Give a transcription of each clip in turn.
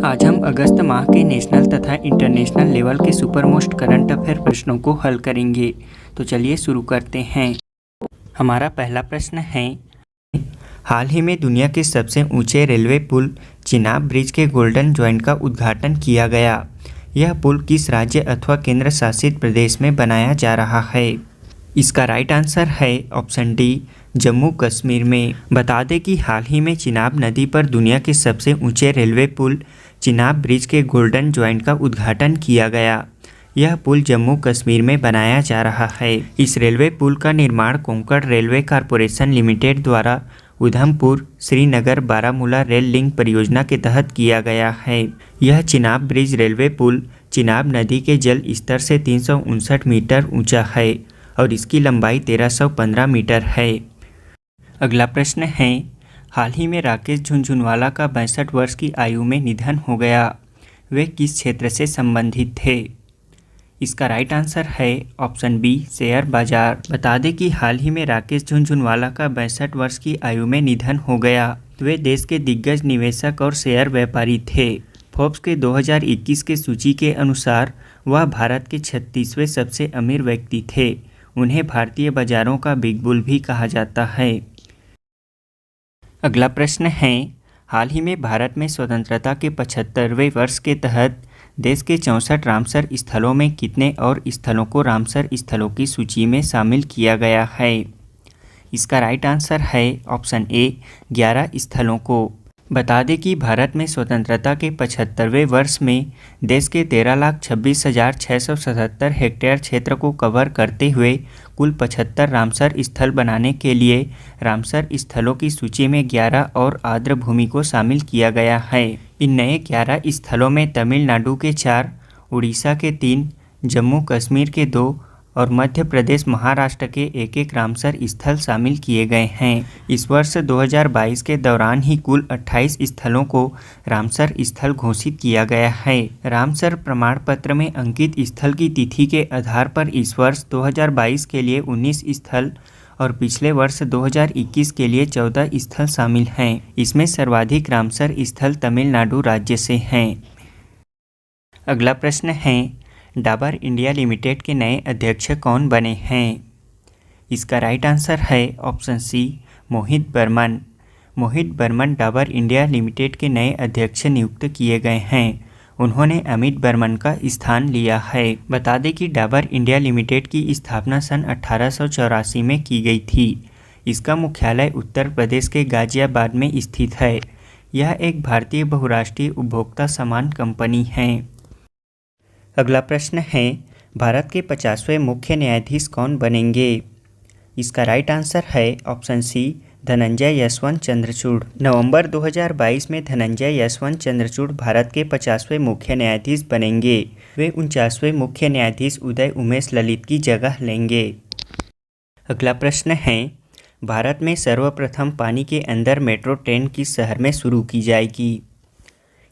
आज हम अगस्त माह के नेशनल तथा इंटरनेशनल लेवल के सुपर मोस्ट करंट अफेयर प्रश्नों को हल करेंगे। तो चलिए शुरू करते हैं। हमारा पहला प्रश्न है, हाल ही में दुनिया के सबसे ऊंचे रेलवे पुल चिनाब ब्रिज के गोल्डन जॉइंट का उद्घाटन किया गया। यह पुल किस राज्य अथवा केंद्र शासित प्रदेश में बनाया जा रहा है? इसका राइट आंसर है ऑप्शन डी, जम्मू कश्मीर में। बता दें कि हाल ही में चिनाब नदी पर दुनिया के सबसे ऊंचे रेलवे पुल चिनाब ब्रिज के गोल्डन जॉइंट का उद्घाटन किया गया। यह पुल जम्मू कश्मीर में बनाया जा रहा है। इस रेलवे पुल का निर्माण कोंकण रेलवे कॉरपोरेशन लिमिटेड द्वारा उधमपुर श्रीनगर बारामूला रेल लिंक परियोजना के तहत किया गया है। यह चिनाब ब्रिज रेलवे पुल चिनाब नदी के जल स्तर से 359 मीटर ऊंचा है और इसकी लंबाई 1315 मीटर है। अगला प्रश्न है, हाल ही में राकेश झुनझुनवाला का 62 वर्ष की आयु में निधन हो गया। वे किस क्षेत्र से संबंधित थे? इसका राइट आंसर है ऑप्शन बी, शेयर बाजार। बता दें कि हाल ही में राकेश झुनझुनवाला का 62 वर्ष की आयु में निधन हो गया। वे देश के दिग्गज निवेशक और शेयर व्यापारी थे। फोर्ब्स के 2021 के सूची के अनुसार वह भारत के 36वें सबसे अमीर व्यक्ति थे। उन्हें भारतीय बाजारों का बिग बुल भी कहा जाता है। अगला प्रश्न है, हाल ही में भारत में स्वतंत्रता के 75वें वर्ष के तहत देश के 64 रामसर स्थलों में कितने और स्थलों को रामसर स्थलों की सूची में शामिल किया गया है? इसका राइट आंसर है ऑप्शन ए, 11 स्थलों को। बता दें कि भारत में स्वतंत्रता के 75वें वर्ष में देश के 13,26,677 हेक्टेयर क्षेत्र को कवर करते हुए कुल 75 रामसर स्थल बनाने के लिए रामसर स्थलों की सूची में 11 और आर्द्र भूमि को शामिल किया गया है। इन नए 11 स्थलों में तमिलनाडु के 4, उड़ीसा के 3, जम्मू कश्मीर के 2 और मध्य प्रदेश महाराष्ट्र के एक रामसर स्थल शामिल किए गए हैं। इस वर्ष 2022 के दौरान ही कुल 28 स्थलों को रामसर स्थल घोषित किया गया है। रामसर प्रमाण पत्र में अंकित स्थल की तिथि के आधार पर इस वर्ष 2022 के लिए 19 स्थल और पिछले वर्ष 2021 के लिए 14 स्थल शामिल हैं। इसमें सर्वाधिक रामसर स्थल तमिलनाडु राज्य से हैं। अगला प्रश्न है, डाबर इंडिया लिमिटेड के नए अध्यक्ष कौन बने हैं? इसका राइट आंसर है ऑप्शन सी, मोहित बर्मन। मोहित बर्मन डाबर इंडिया लिमिटेड के नए अध्यक्ष नियुक्त किए गए हैं। उन्होंने अमित बर्मन का स्थान लिया है। बता दें कि डाबर इंडिया लिमिटेड की स्थापना सन 1884 में की गई थी। इसका मुख्यालय उत्तर प्रदेश के गाजियाबाद में स्थित है। यह एक भारतीय बहुराष्ट्रीय उपभोक्ता सामान कंपनी है। अगला प्रश्न है, भारत के 50वें मुख्य न्यायाधीश कौन बनेंगे? इसका राइट आंसर है ऑप्शन सी, धनंजय यशवंत चंद्रचूड़। नवंबर 2022 में धनंजय यशवंत चंद्रचूड़ भारत के 50वें मुख्य न्यायाधीश बनेंगे। वे 49वें मुख्य न्यायाधीश उदय उमेश ललित की जगह लेंगे। अगला प्रश्न है, भारत में सर्वप्रथम पानी के अंदर मेट्रो ट्रेन किस शहर में शुरू की जाएगी?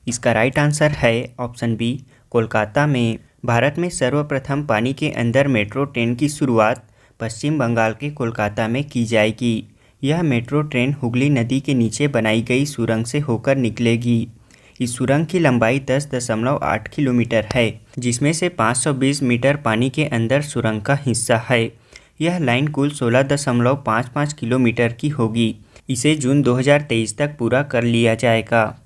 इसका राइट आंसर है ऑप्शन बी, कोलकाता में। भारत में सर्वप्रथम पानी के अंदर मेट्रो ट्रेन की शुरुआत पश्चिम बंगाल के कोलकाता में की जाएगी। यह मेट्रो ट्रेन हुगली नदी के नीचे बनाई गई सुरंग से होकर निकलेगी। इस सुरंग की लंबाई 10.8 किलोमीटर है, जिसमें से 520 मीटर पानी के अंदर सुरंग का हिस्सा है। यह लाइन कुल 16.55 किलोमीटर की होगी। इसे जून 2023 तक पूरा कर लिया जाएगा।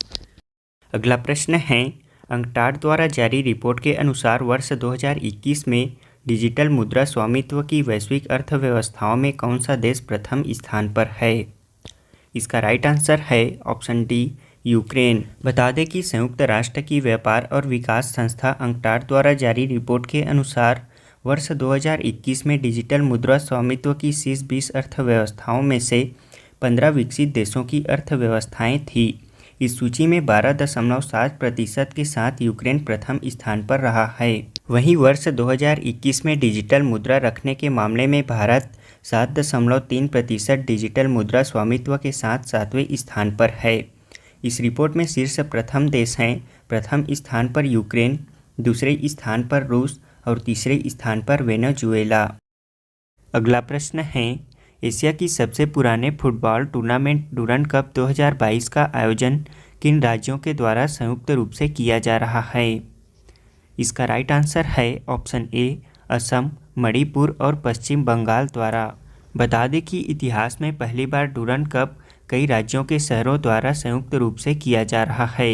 अगला प्रश्न है, अंकटाड द्वारा जारी रिपोर्ट के अनुसार वर्ष 2021 में डिजिटल मुद्रा स्वामित्व की वैश्विक अर्थव्यवस्थाओं में कौन सा देश प्रथम स्थान पर है? इसका राइट आंसर है ऑप्शन डी, यूक्रेन। बता दें कि संयुक्त राष्ट्र की व्यापार और विकास संस्था अंकटाड द्वारा जारी रिपोर्ट के अनुसार वर्ष 2021 में डिजिटल मुद्रा स्वामित्व की शीर्ष 20 अर्थव्यवस्थाओं में से 15 विकसित देशों की अर्थव्यवस्थाएं थीं। इस सूची में 12.7% के साथ यूक्रेन प्रथम स्थान पर रहा है। वहीं वर्ष 2021 में डिजिटल मुद्रा रखने के मामले में भारत 7.3% डिजिटल मुद्रा स्वामित्व के साथ 7वें स्थान पर है। इस रिपोर्ट में शीर्ष प्रथम देश हैं। प्रथम स्थान पर यूक्रेन, दूसरे स्थान पर रूस और तीसरे स्थान पर वेनेजुएला। अगला प्रश्न है, एशिया की सबसे पुराने फुटबॉल टूर्नामेंट डूरंड कप 2022 का आयोजन किन राज्यों के द्वारा संयुक्त रूप से किया जा रहा है? इसका राइट आंसर है ऑप्शन ए असम, मणिपुर और पश्चिम बंगाल द्वारा। बता दें कि इतिहास में पहली बार डूरंड कप कई राज्यों के शहरों द्वारा संयुक्त रूप से किया जा रहा है,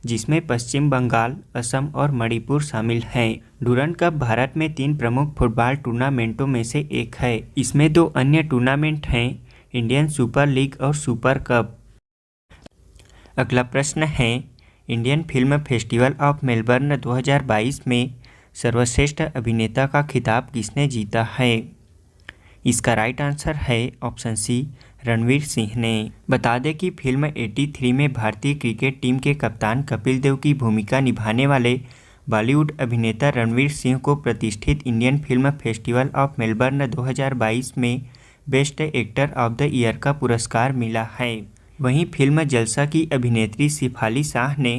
जिसमें पश्चिम बंगाल, असम और मणिपुर शामिल हैं। डूरंड कप भारत में 3 प्रमुख फुटबॉल टूर्नामेंटों में से एक है। इसमें 2 अन्य टूर्नामेंट हैं, इंडियन सुपर लीग और सुपर कप। अगला प्रश्न है, Indian film festival of Melbourne 2022 में सर्वश्रेष्ठ अभिनेता का खिताब किसने जीता है? इसका राइट आंसर है ऑप्शन सी रणवीर सिंह ने। बता दें कि फिल्म 83 में भारतीय क्रिकेट टीम के कप्तान कपिल देव की भूमिका निभाने वाले बॉलीवुड अभिनेता रणवीर सिंह को प्रतिष्ठित Indian film festival of Melbourne 2022 में best actor of the year का पुरस्कार मिला है। वहीं फिल्म जलसा की अभिनेत्री शिफाली शाह ने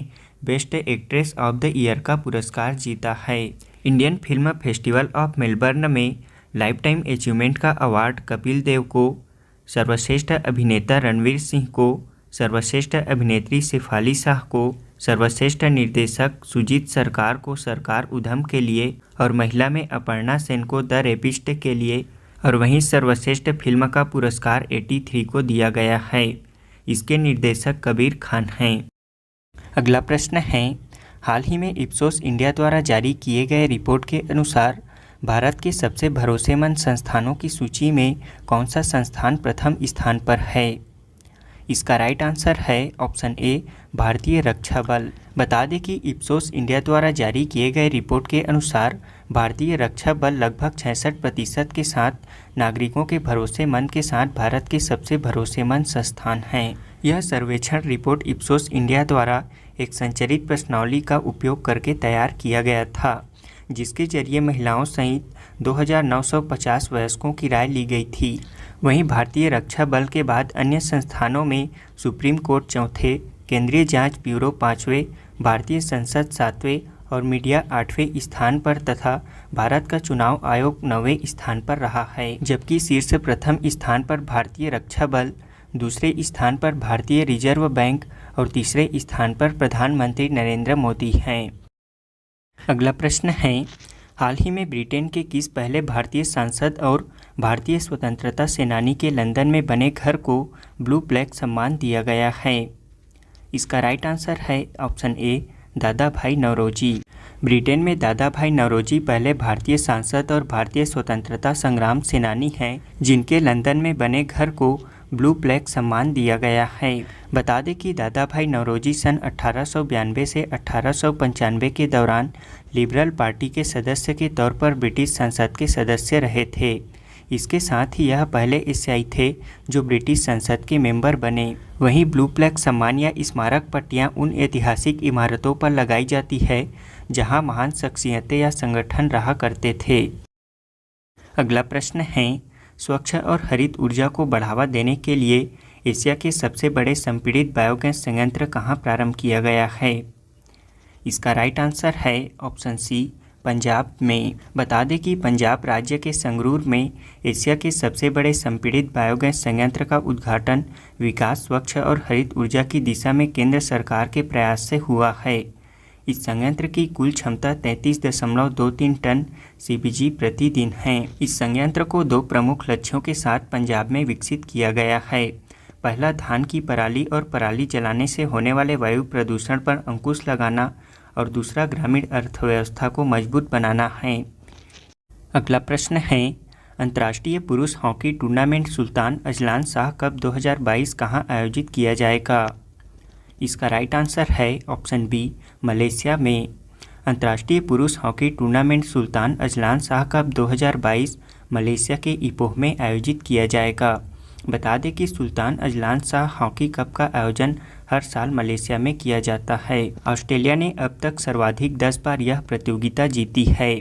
best actress of the year का पुरस्कार जीता है। Indian film festival of Melbourne में लाइफ टाइम अचीवमेंट का अवार्ड कपिल देव को, सर्वश्रेष्ठ अभिनेता रणवीर सिंह को, सर्वश्रेष्ठ अभिनेत्री शिफाली शाह को, सर्वश्रेष्ठ निर्देशक सुजीत सरकार को सरकार उधम के लिए और महिला में अपर्णा सेन को द रेपिस्ट के लिए, और वहीं सर्वश्रेष्ठ फिल्म का पुरस्कार 83 को दिया गया है। इसके निर्देशक कबीर खान हैं। अगला प्रश्न है, हाल ही में इप्सोस इंडिया द्वारा जारी किए गए रिपोर्ट के अनुसार भारत के सबसे भरोसेमंद संस्थानों की सूची में कौन सा संस्थान प्रथम स्थान पर है? इसका राइट आंसर है ऑप्शन ए भारतीय रक्षा बल। बता दें कि इप्सोस इंडिया द्वारा जारी किए गए रिपोर्ट के अनुसार भारतीय रक्षा बल लगभग 66% के साथ नागरिकों के भरोसेमंद के साथ भारत के सबसे भरोसेमंद संस्थान हैं। यह सर्वेक्षण रिपोर्ट इप्सोस इंडिया द्वारा एक संचरित प्रश्नावली का उपयोग करके तैयार किया गया था, जिसके जरिए महिलाओं सहित 2950 वयस्कों की राय ली गई थी। वहीं भारतीय रक्षा बल के बाद अन्य संस्थानों में सुप्रीम कोर्ट चौथे, केंद्रीय जांच ब्यूरो 5वें, भारतीय संसद 7वें और मीडिया 8वें स्थान पर तथा भारत का चुनाव आयोग 9वें स्थान पर रहा है। जबकि शीर्ष प्रथम स्थान पर भारतीय रक्षा बल, दूसरे स्थान पर भारतीय रिजर्व बैंक और तीसरे स्थान पर प्रधानमंत्री नरेंद्र मोदी हैं। अगला प्रश्न है, हाल ही में ब्रिटेन के किस पहले भारतीय सांसद और भारतीय स्वतंत्रता सेनानी के लंदन में बने घर को ब्लू प्लेग सम्मान दिया गया है? इसका राइट आंसर है ऑप्शन ए दादा भाई नौरोजी। ब्रिटेन में दादा भाई नौरोजी पहले भारतीय सांसद और भारतीय स्वतंत्रता संग्राम सेनानी हैं, जिनके लंदन में बने घर को ब्लू प्लेग सम्मान दिया गया है। बता दें कि दादा भाई नौरोजी सन 1892 से 1895 के दौरान लिबरल पार्टी के सदस्य के तौर पर ब्रिटिश संसद के सदस्य रहे थे। इसके साथ ही यह पहले एशियाई थे जो ब्रिटिश संसद के मेंबर बने। वहीं ब्लू प्लेग सम्मान या स्मारक पट्टियां उन ऐतिहासिक इमारतों पर लगाई जाती है जहां महान शख्सियतें या संगठन रहा करते थे। अगला प्रश्न है, स्वच्छ और हरित ऊर्जा को बढ़ावा देने के लिए एशिया के सबसे बड़े संपीड़ित बायोगैस संयंत्र कहाँ प्रारंभ किया गया है? इसका राइट आंसर है ऑप्शन सी पंजाब में। बता दें कि पंजाब राज्य के संगरूर में एशिया के सबसे बड़े संपीड़ित बायोगैस संयंत्र का उद्घाटन विकास, स्वच्छ और हरित ऊर्जा की दिशा में केंद्र सरकार के प्रयास से हुआ है। इस संयंत्र की कुल क्षमता 33.23 टन सीपीजी प्रतिदिन है। इस संयंत्र को 2 प्रमुख लक्ष्यों के साथ पंजाब में विकसित किया गया है। पहला, धान की पराली और पराली जलाने से होने वाले वायु प्रदूषण पर अंकुश लगाना और दूसरा, ग्रामीण अर्थव्यवस्था को मजबूत बनाना है। अगला प्रश्न है, अंतर्राष्ट्रीय पुरुष hockey tournament Sultan Azlan Shah cup 2022 कहाँ आयोजित किया जाएगा? इसका राइट आंसर है ऑप्शन बी मलेशिया में। अंतर्राष्ट्रीय पुरुष hockey tournament Sultan Azlan Shah cup 2022 Malaysia के इपोह में आयोजित किया जाएगा। बता दें कि Sultan Azlan Shah hockey cup का आयोजन हर साल मलेशिया में किया जाता है। ऑस्ट्रेलिया ने अब तक सर्वाधिक 10 बार यह प्रतियोगिता जीती है।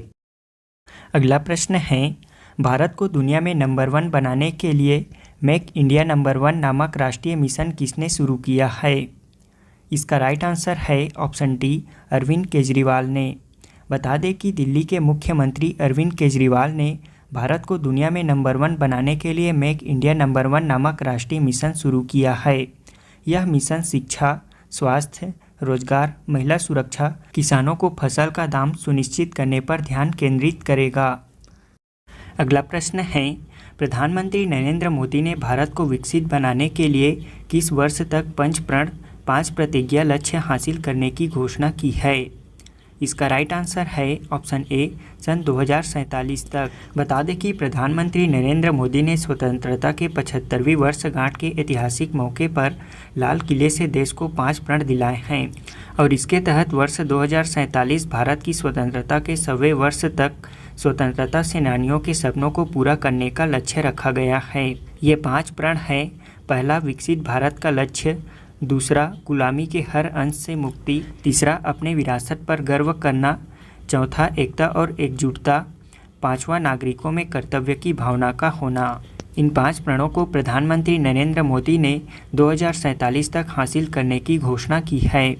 अगला प्रश्न है, भारत को दुनिया में नंबर 1 बनाने के लिए मेक इंडिया नंबर 1 नामक राष्ट्रीय मिशन किसने शुरू किया है? इसका राइट आंसर है ऑप्शन डी अरविंद केजरीवाल ने। बता दें कि दिल्ली के मुख्यमंत्री अरविंद केजरीवाल ने भारत को दुनिया में नंबर 1 बनाने के लिए मेक इंडिया नंबर 1 नामक राष्ट्रीय मिशन शुरू किया है। यह मिशन शिक्षा, स्वास्थ्य, रोजगार, महिला सुरक्षा, किसानों को फसल का दाम सुनिश्चित करने पर ध्यान केंद्रित करेगा। अगला प्रश्न है, प्रधानमंत्री नरेंद्र मोदी ने भारत को विकसित बनाने के लिए किस वर्ष तक पंचप्रण 5 प्रतिज्ञा लक्ष्य हासिल करने की घोषणा की है? इसका राइट आंसर है ऑप्शन ए, सन 2047 तक। बता दें कि प्रधानमंत्री नरेंद्र मोदी ने स्वतंत्रता के 75वीं वर्षगांठ के ऐतिहासिक मौके पर लाल किले से देश को 5 प्रण दिलाए हैं और इसके तहत वर्ष 2047 भारत की स्वतंत्रता के 100वें वर्ष तक स्वतंत्रता सेनानियों के सपनों को पूरा करने का लक्ष्य रखा गया है। ये 5 प्रण है। पहला, विकसित भारत का लक्ष्य। दूसरा, गुलामी के हर अंश से मुक्ति। तीसरा, अपने विरासत पर गर्व करना। चौथा, एकता और एकजुटता। पांचवा, नागरिकों में कर्तव्य की भावना का होना। इन 5 प्रणों को प्रधानमंत्री नरेंद्र मोदी ने 2047 तक हासिल करने की घोषणा की है।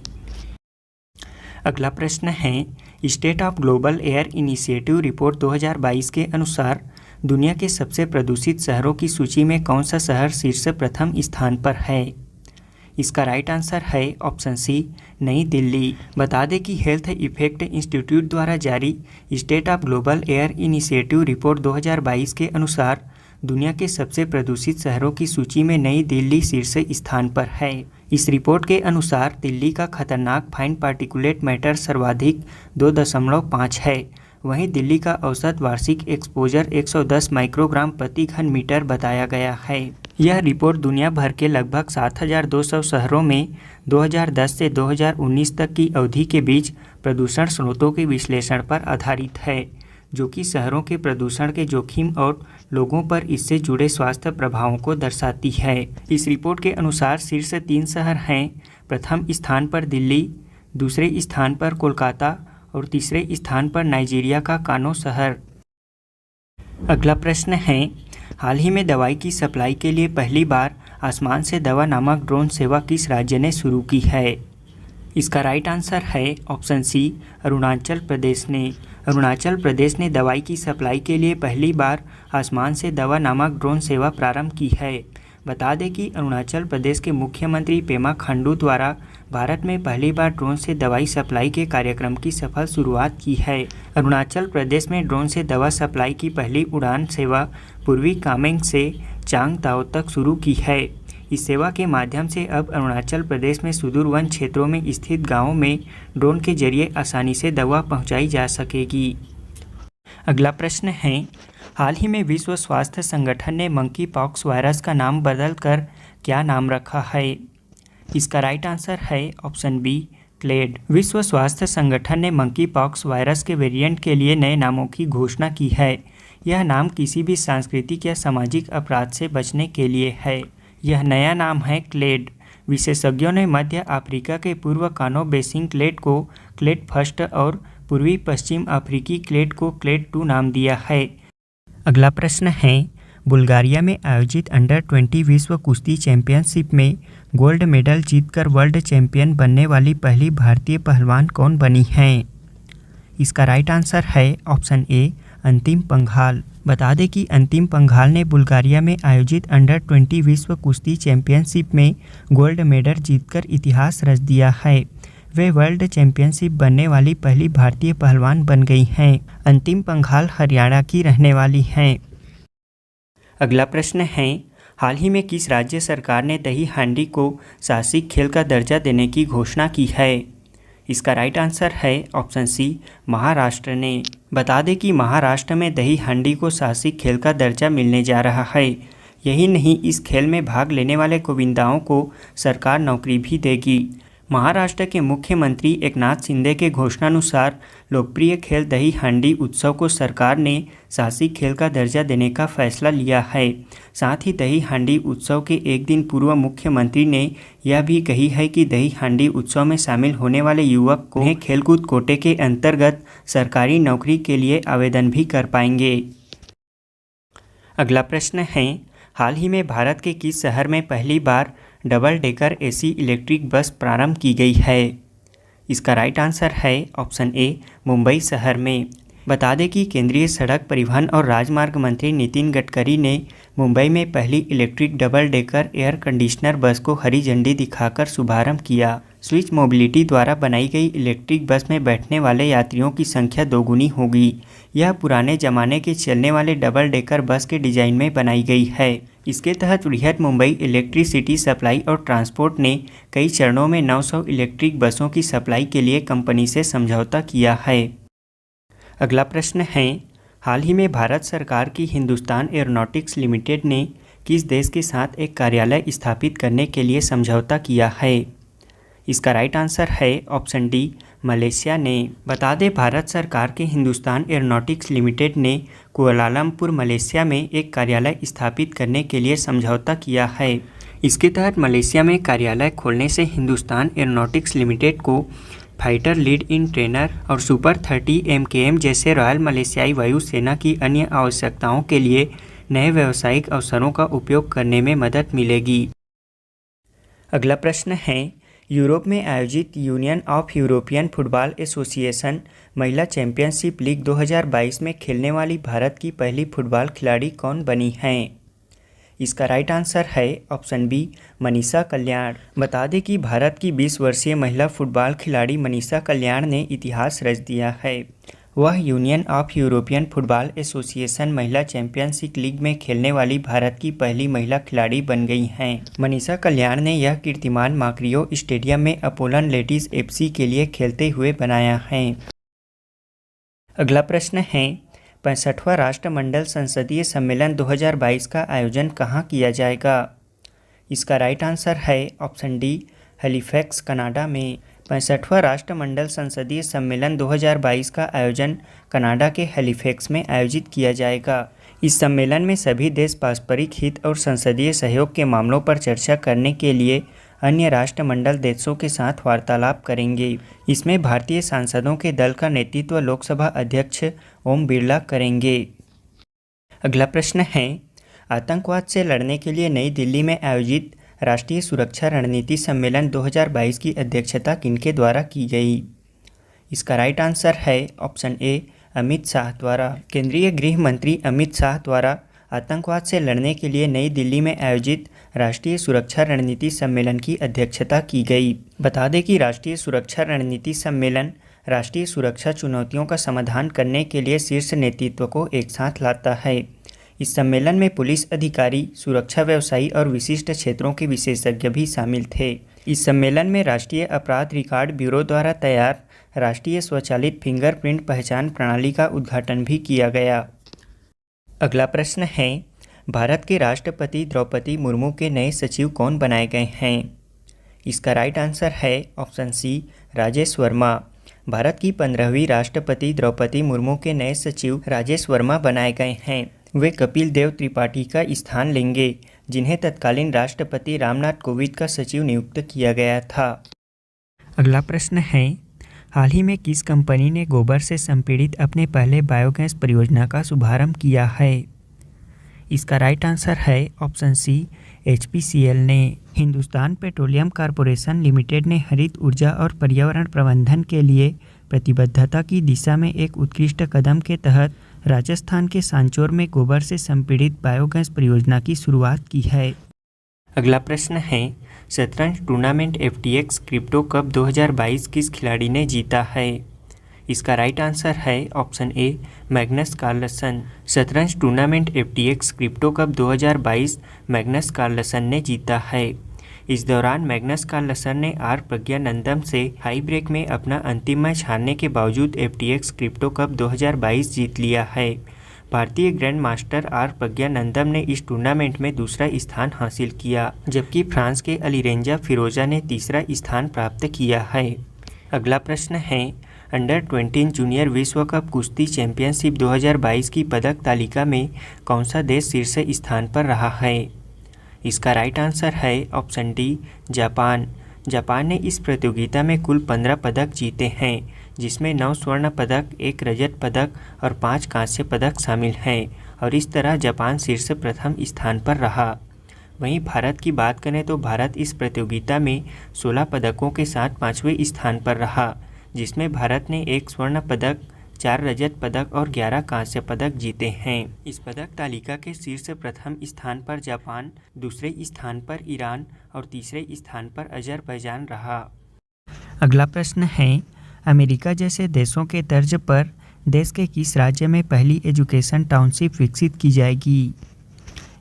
अगला प्रश्न है, state of global air initiative report 2022 के अनुसार दुनिया के सबसे प्रदूषित शहरों की सूची में कौन सा शहर शीर्ष प्रथम स्थान पर है? इसका राइट आंसर है ऑप्शन सी, नई दिल्ली। बता दें कि हेल्थ इफेक्ट इंस्टीट्यूट द्वारा जारी state of global air initiative report 2022 के अनुसार दुनिया के सबसे प्रदूषित शहरों की सूची में नई दिल्ली शीर्ष स्थान पर है। इस रिपोर्ट के अनुसार दिल्ली का खतरनाक फाइन पार्टिकुलेट मैटर सर्वाधिक 2.5 है। वहीं दिल्ली का औसत वार्षिक एक्सपोजर 110 माइक्रोग्राम प्रति घन मीटर बताया गया है। यह रिपोर्ट दुनिया भर के लगभग 7,200 शहरों में 2010 से 2019 तक की अवधि के बीच प्रदूषण स्रोतों के विश्लेषण पर आधारित है, जो कि शहरों के प्रदूषण के जोखिम और लोगों पर इससे जुड़े स्वास्थ्य प्रभावों को दर्शाती है। इस रिपोर्ट के अनुसार शीर्ष 3 शहर हैं। प्रथम स्थान पर दिल्ली, दूसरे स्थान पर कोलकाता और तीसरे स्थान पर नाइजीरिया का कानो शहर। अगला प्रश्न है, हाल ही में दवाई की सप्लाई के लिए पहली बार आसमान से दवा नामक ड्रोन सेवा किस राज्य ने शुरू की है? इसका राइट आंसर है ऑप्शन सी, अरुणाचल प्रदेश ने। अरुणाचल प्रदेश ने दवाई की सप्लाई के लिए पहली बार आसमान से दवा नामक ड्रोन सेवा प्रारंभ की है। बता दें कि अरुणाचल प्रदेश के मुख्यमंत्री पेमा खांडू द्वारा भारत में पहली बार ड्रोन से दवाई सप्लाई के कार्यक्रम की सफल शुरुआत की है। अरुणाचल प्रदेश में ड्रोन से दवा सप्लाई की पहली उड़ान सेवा पूर्वी कामेंग से चांगताओ तक शुरू की है। इस सेवा के माध्यम से अब अरुणाचल प्रदेश में सुदूर वन क्षेत्रों में स्थित गांवों में ड्रोन के जरिए आसानी से दवा पहुंचाई जा सकेगी। अगला प्रश्न है, हाल ही में विश्व स्वास्थ्य संगठन ने मंकी पॉक्स वायरस का नाम बदलकर क्या नाम रखा है? इसका राइट आंसर है ऑप्शन बी, क्लेड। विश्व स्वास्थ्य संगठन ने मंकी पॉक्स वायरस के वेरिएंट के लिए नए नामों की घोषणा की है। यह नाम किसी भी सांस्कृतिक या सामाजिक अपराध से बचने के लिए है। यह नया नाम है क्लेड। विशेषज्ञों ने मध्य अफ्रीका के पूर्व कानो बेसिंग क्लेड को क्लेड फर्स्ट और पूर्वी पश्चिम अफ्रीकी क्लेड को क्लेड 2 नाम दिया है। अगला प्रश्न है, बुल्गारिया में आयोजित अंडर 20 विश्व कुश्ती चैंपियनशिप में गोल्ड मेडल जीतकर वर्ल्ड चैंपियन बनने वाली पहली भारतीय पहलवान कौन बनी हैं? इसका राइट आंसर है ऑप्शन ए, अंतिम पंघाल। बता दें कि अंतिम पंघाल ने बुल्गारिया में आयोजित अंडर 20 विश्व कुश्ती चैंपियनशिप में गोल्ड मेडल जीतकर इतिहास रच दिया है। वे वर्ल्ड चैंपियनशिप बनने वाली पहली भारतीय पहलवान बन गई हैं। अंतिम पंघाल हरियाणा की रहने वाली हैं। अगला प्रश्न है, हाल ही में किस राज्य सरकार ने दही हांडी को साहसिक खेल का दर्जा देने की घोषणा की है? इसका राइट आंसर है ऑप्शन सी, महाराष्ट्र ने। बता दें कि महाराष्ट्र में दही हांडी को साहसिक खेल का दर्जा मिलने जा रहा है। यही नहीं, इस खेल में भाग लेने वाले गोविंदाओं को सरकार नौकरी भी देगी। महाराष्ट्र के मुख्यमंत्री एकनाथ शिंदे के घोषणानुसार लोकप्रिय खेल दही हांडी उत्सव को सरकार ने साहसिक खेल का दर्जा देने का फैसला लिया है। साथ ही दही हांडी उत्सव के एक दिन पूर्व मुख्यमंत्री ने यह भी कही है कि दही हांडी उत्सव में शामिल होने वाले युवक को खेलकूद कोटे के अंतर्गत सरकारी नौकरी के लिए आवेदन भी कर पाएंगे। अगला प्रश्न है, हाल ही में भारत के किस शहर में पहली बार double decker AC electric bus प्रारंभ की गई है? इसका राइट आंसर है ऑप्शन ए, मुंबई शहर में। बता दें कि केंद्रीय सड़क परिवहन और राजमार्ग मंत्री नितिन गडकरी ने मुंबई में पहली electric double decker air conditioner बस को हरी झंडी दिखाकर शुभारंभ किया। स्विच मोबिलिटी द्वारा बनाई गई इलेक्ट्रिक बस में बैठने वाले यात्रियों की संख्या दोगुनी होगी। यह पुराने ज़माने के चलने वाले डबल डेकर बस के डिज़ाइन में बनाई गई है। इसके तहत बृहत मुंबई इलेक्ट्रिसिटी सप्लाई और ट्रांसपोर्ट ने कई चरणों में 900 इलेक्ट्रिक बसों की सप्लाई के लिए कंपनी से समझौता किया है। अगला प्रश्न है, हाल ही में भारत सरकार की हिंदुस्तान एरोनॉटिक्स लिमिटेड ने किस देश के साथ एक कार्यालय स्थापित करने के लिए समझौता किया है? इसका राइट आंसर है ऑप्शन डी, मलेशिया ने। बता दें, भारत सरकार के हिंदुस्तान एरोनॉटिक्स लिमिटेड ने कुआलालंपुर मलेशिया में एक कार्यालय स्थापित करने के लिए समझौता किया है। इसके तहत मलेशिया में कार्यालय खोलने से हिंदुस्तान एरोनॉटिक्स लिमिटेड को फाइटर लीड इन ट्रेनर और सुपर 30 MKM जैसे रॉयल मलेशियाई वायुसेना की अन्य आवश्यकताओं के लिए नए व्यावसायिक अवसरों का उपयोग करने में मदद मिलेगी। अगला प्रश्न है, यूरोप में आयोजित union of European football association महिला चैंपियनशिप लीग 2022 में खेलने वाली भारत की पहली फुटबॉल खिलाड़ी कौन बनी हैं? इसका राइट आंसर है ऑप्शन बी, मनीषा कल्याण। बता दें कि भारत की 20 वर्षीय महिला फुटबॉल खिलाड़ी मनीषा कल्याण ने इतिहास रच दिया है। वह union of European football association महिला चैंपियनशिप लीग में खेलने वाली भारत की पहली महिला खिलाड़ी बन गई हैं। मनीषा कल्याण ने यह कीर्तिमान माक्रियो स्टेडियम में अपोलन लेडीज FC के लिए खेलते हुए बनाया है। अगला प्रश्न है, 65वां राष्ट्रमंडल संसदीय सम्मेलन 2022 का आयोजन कहाँ किया जाएगा? इसका राइट आंसर है ऑप्शन डी, हैलिफैक्स कनाडा में। 65वां राष्ट्रमंडल संसदीय सम्मेलन 2022 का आयोजन कनाडा के हैलिफैक्स में आयोजित किया जाएगा। इस सम्मेलन में सभी देश पारस्परिक हित और संसदीय सहयोग के मामलों पर चर्चा करने के लिए अन्य राष्ट्रमंडल देशों के साथ वार्तालाप करेंगे। इसमें भारतीय सांसदों के दल का नेतृत्व लोकसभा अध्यक्ष ओम बिरला करेंगे। अगला प्रश्न है, आतंकवाद से लड़ने के लिए नई दिल्ली में आयोजित राष्ट्रीय सुरक्षा रणनीति सम्मेलन 2022 की अध्यक्षता किनके द्वारा की गई? इसका राइट आंसर है ऑप्शन ए, अमित शाह द्वारा। केंद्रीय गृह मंत्री अमित शाह द्वारा आतंकवाद से लड़ने के लिए नई दिल्ली में आयोजित राष्ट्रीय सुरक्षा रणनीति सम्मेलन की अध्यक्षता की गई। बता दें कि राष्ट्रीय सुरक्षा रणनीति सम्मेलन राष्ट्रीय सुरक्षा चुनौतियों का समाधान करने के लिए शीर्ष नेतृत्व को एक साथ लाता है। इस सम्मेलन में पुलिस अधिकारी, सुरक्षा व्यवसायी और विशिष्ट क्षेत्रों के विशेषज्ञ भी शामिल थे। इस सम्मेलन में राष्ट्रीय अपराध रिकॉर्ड ब्यूरो द्वारा तैयार राष्ट्रीय स्वचालित फिंगरप्रिंट पहचान प्रणाली का उद्घाटन भी किया गया। अगला प्रश्न है, भारत के राष्ट्रपति द्रौपदी मुर्मू के नए सचिव कौन बनाए गए हैं? इसका राइट आंसर है ऑप्शन सी, राजेश वर्मा। भारत की 15वीं राष्ट्रपति द्रौपदी मुर्मू के नए सचिव राजेश वर्मा बनाए गए हैं। वे कपिल देव त्रिपाठी का स्थान लेंगे, जिन्हें तत्कालीन राष्ट्रपति रामनाथ कोविंद का सचिव नियुक्त किया गया था। अगला प्रश्न है, हाल ही में किस कंपनी ने गोबर से संपीड़ित अपने पहले बायोगैस परियोजना का शुभारंभ किया है? इसका राइट आंसर है ऑप्शन सी, HPCL ने। हिंदुस्तान पेट्रोलियम कॉरपोरेशन लिमिटेड ने हरित ऊर्जा और पर्यावरण प्रबंधन के लिए प्रतिबद्धता की दिशा में एक उत्कृष्ट कदम के तहत राजस्थान के सांचौर में गोबर से संपीड़ित बायोगैस परियोजना की शुरुआत की है। अगला प्रश्न है, शतरंज टूर्नामेंट FTX क्रिप्टो कप 2022 किस खिलाड़ी ने जीता है? इसका राइट आंसर है ऑप्शन ए, मैग्नस कार्लसन। शतरंज tournament FTX crypto cup 2022 Magnus Carlsen ने जीता है। इस दौरान मैग्नस कार्लसन ने आर प्रज्ञानंदम से हाई ब्रेक में अपना अंतिम मैच हारने के बावजूद FTX क्रिप्टो कप 2022 जीत लिया है। भारतीय ग्रैंड मास्टर आर प्रज्ञानंदम ने इस टूर्नामेंट में दूसरा स्थान हासिल किया, जबकि फ्रांस के अलीरेंजा फिरोजा ने तीसरा स्थान प्राप्त किया है। अगला प्रश्न है, अंडर 20 जूनियर विश्व कप कुश्ती चैंपियनशिप 2022 की पदक तालिका में कौन सा देश शीर्ष स्थान पर रहा है? इसका राइट आंसर है ऑप्शन डी, जापान। जापान ने इस प्रतियोगिता में कुल 15 पदक जीते हैं, जिसमें 9 स्वर्ण पदक, 1 रजत पदक और 5 कांस्य पदक शामिल हैं, और इस तरह जापान शीर्ष प्रथम स्थान पर रहा। वहीं भारत की बात करें तो भारत इस प्रतियोगिता में 16 पदकों के साथ 5वें स्थान पर रहा, जिसमें भारत ने 1 स्वर्ण पदक, 4 रजत पदक और 11 कांस्य पदक जीते हैं। इस पदक तालिका के शीर्ष प्रथम स्थान पर जापान, दूसरे स्थान पर ईरान और तीसरे स्थान पर अजरबैजान रहा। अगला प्रश्न है, अमेरिका जैसे देशों के तर्ज पर देश के किस राज्य में पहली एजुकेशन टाउनशिप विकसित की जाएगी?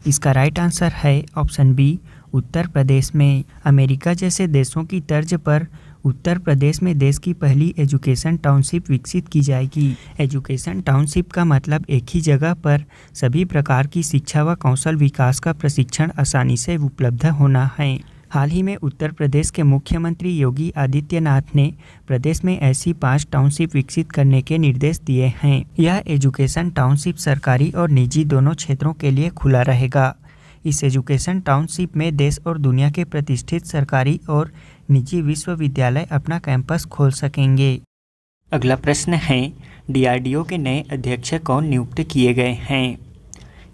इसका राइट आंसर है ऑप्शन बी, उत्तर प्रदेश में। अमेरिका जैसे देशों की तर्ज पर उत्तर प्रदेश में देश की पहली एजुकेशन टाउनशिप विकसित की जाएगी। एजुकेशन टाउनशिप का मतलब एक ही जगह पर सभी प्रकार की शिक्षा व कौशल विकास का प्रशिक्षण आसानी से उपलब्ध होना है। हाल ही में उत्तर प्रदेश के मुख्यमंत्री योगी आदित्यनाथ ने प्रदेश में ऐसी 5 टाउनशिप विकसित करने के निर्देश दिए हैं। यह एजुकेशन टाउनशिप सरकारी और निजी दोनों क्षेत्रों के लिए खुला रहेगा। इस एजुकेशन टाउनशिप में देश और दुनिया के प्रतिष्ठित सरकारी और निजी विश्वविद्यालय अपना कैंपस खोल सकेंगे। अगला प्रश्न है, डीआरडीओ के नए अध्यक्ष कौन नियुक्त किए गए हैं?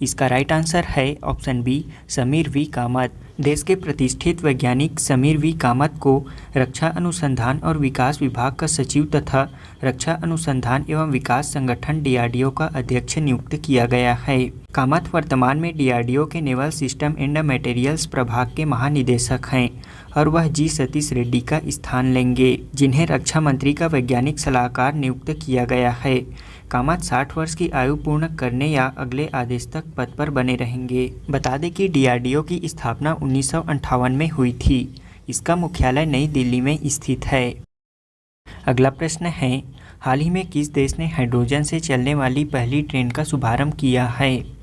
इसका राइट आंसर है option B, Sameer V Kamath. देश के प्रतिष्ठित वैज्ञानिक समीर वी कामत को रक्षा अनुसंधान और विकास विभाग का सचिव तथा रक्षा अनुसंधान एवं विकास संगठन डीआरडीओ का अध्यक्ष नियुक्त किया गया है। कामत वर्तमान में डीआरडीओ के नेवल सिस्टम एंड मटेरियल्स प्रभाग के महानिदेशक हैं और वह जी सतीश रेड्डी का स्थान लेंगे, जिन्हें रक्षा मंत्री का वैज्ञानिक सलाहकार नियुक्त किया गया है। कामत 60 वर्ष की आयु पूर्ण करने या अगले आदेश तक पद पर बने रहेंगे। बता दें कि डीआरडीओ की स्थापना 1958 में हुई थी। इसका मुख्यालय नई दिल्ली में स्थित है। अगला प्रश्न है, हाल ही में किस देश ने हाइड्रोजन से चलने वाली पहली ट्रेन का शुभारंभ किया है?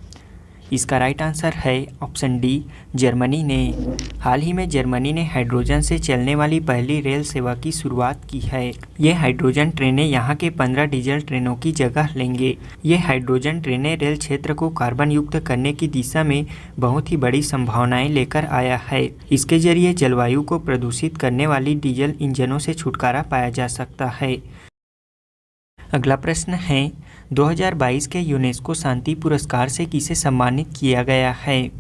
इसका राइट आंसर है ऑप्शन डी, जर्मनी ने। हाल ही में जर्मनी ने हाइड्रोजन से चलने वाली पहली रेल सेवा की शुरुआत की है। ये हाइड्रोजन ट्रेनें यहाँ के 15 डीजल ट्रेनों की जगह लेंगे। ये हाइड्रोजन ट्रेनें रेल क्षेत्र को कार्बन युक्त करने की दिशा में बहुत ही बड़ी संभावनाएं लेकर आया है। इसके जरिए जलवायु को प्रदूषित करने वाली डीजल इंजनों से छुटकारा पाया जा सकता है। अगला प्रश्न है, 2022 के यूनेस्को शांति पुरस्कार से किसे सम्मानित किया गया है?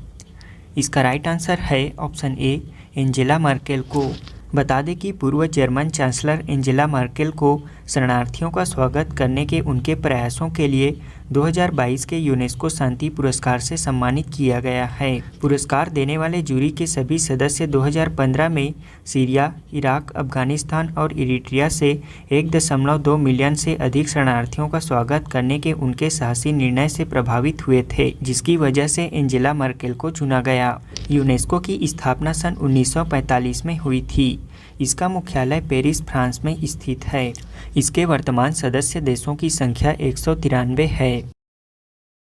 इसका राइट आंसर है ऑप्शन ए, एंजेला मर्केल को। बता दें कि पूर्व जर्मन चांसलर एंजेला मर्केल को शरणार्थियों का स्वागत करने के उनके प्रयासों के लिए 2022 के यूनेस्को शांति पुरस्कार से सम्मानित किया गया है। पुरस्कार देने वाले जूरी के सभी सदस्य 2015 में सीरिया, इराक, अफगानिस्तान और इरिट्रिया से 1.2 मिलियन से अधिक शरणार्थियों का स्वागत करने के उनके साहसी निर्णय से प्रभावित हुए थे, जिसकी वजह से एंजेला मर्केल को चुना गया। यूनेस्को की स्थापना सन 1945 में हुई थी। इसका मुख्यालय पेरिस, फ्रांस में स्थित है। इसके वर्तमान सदस्य देशों की संख्या 193 है।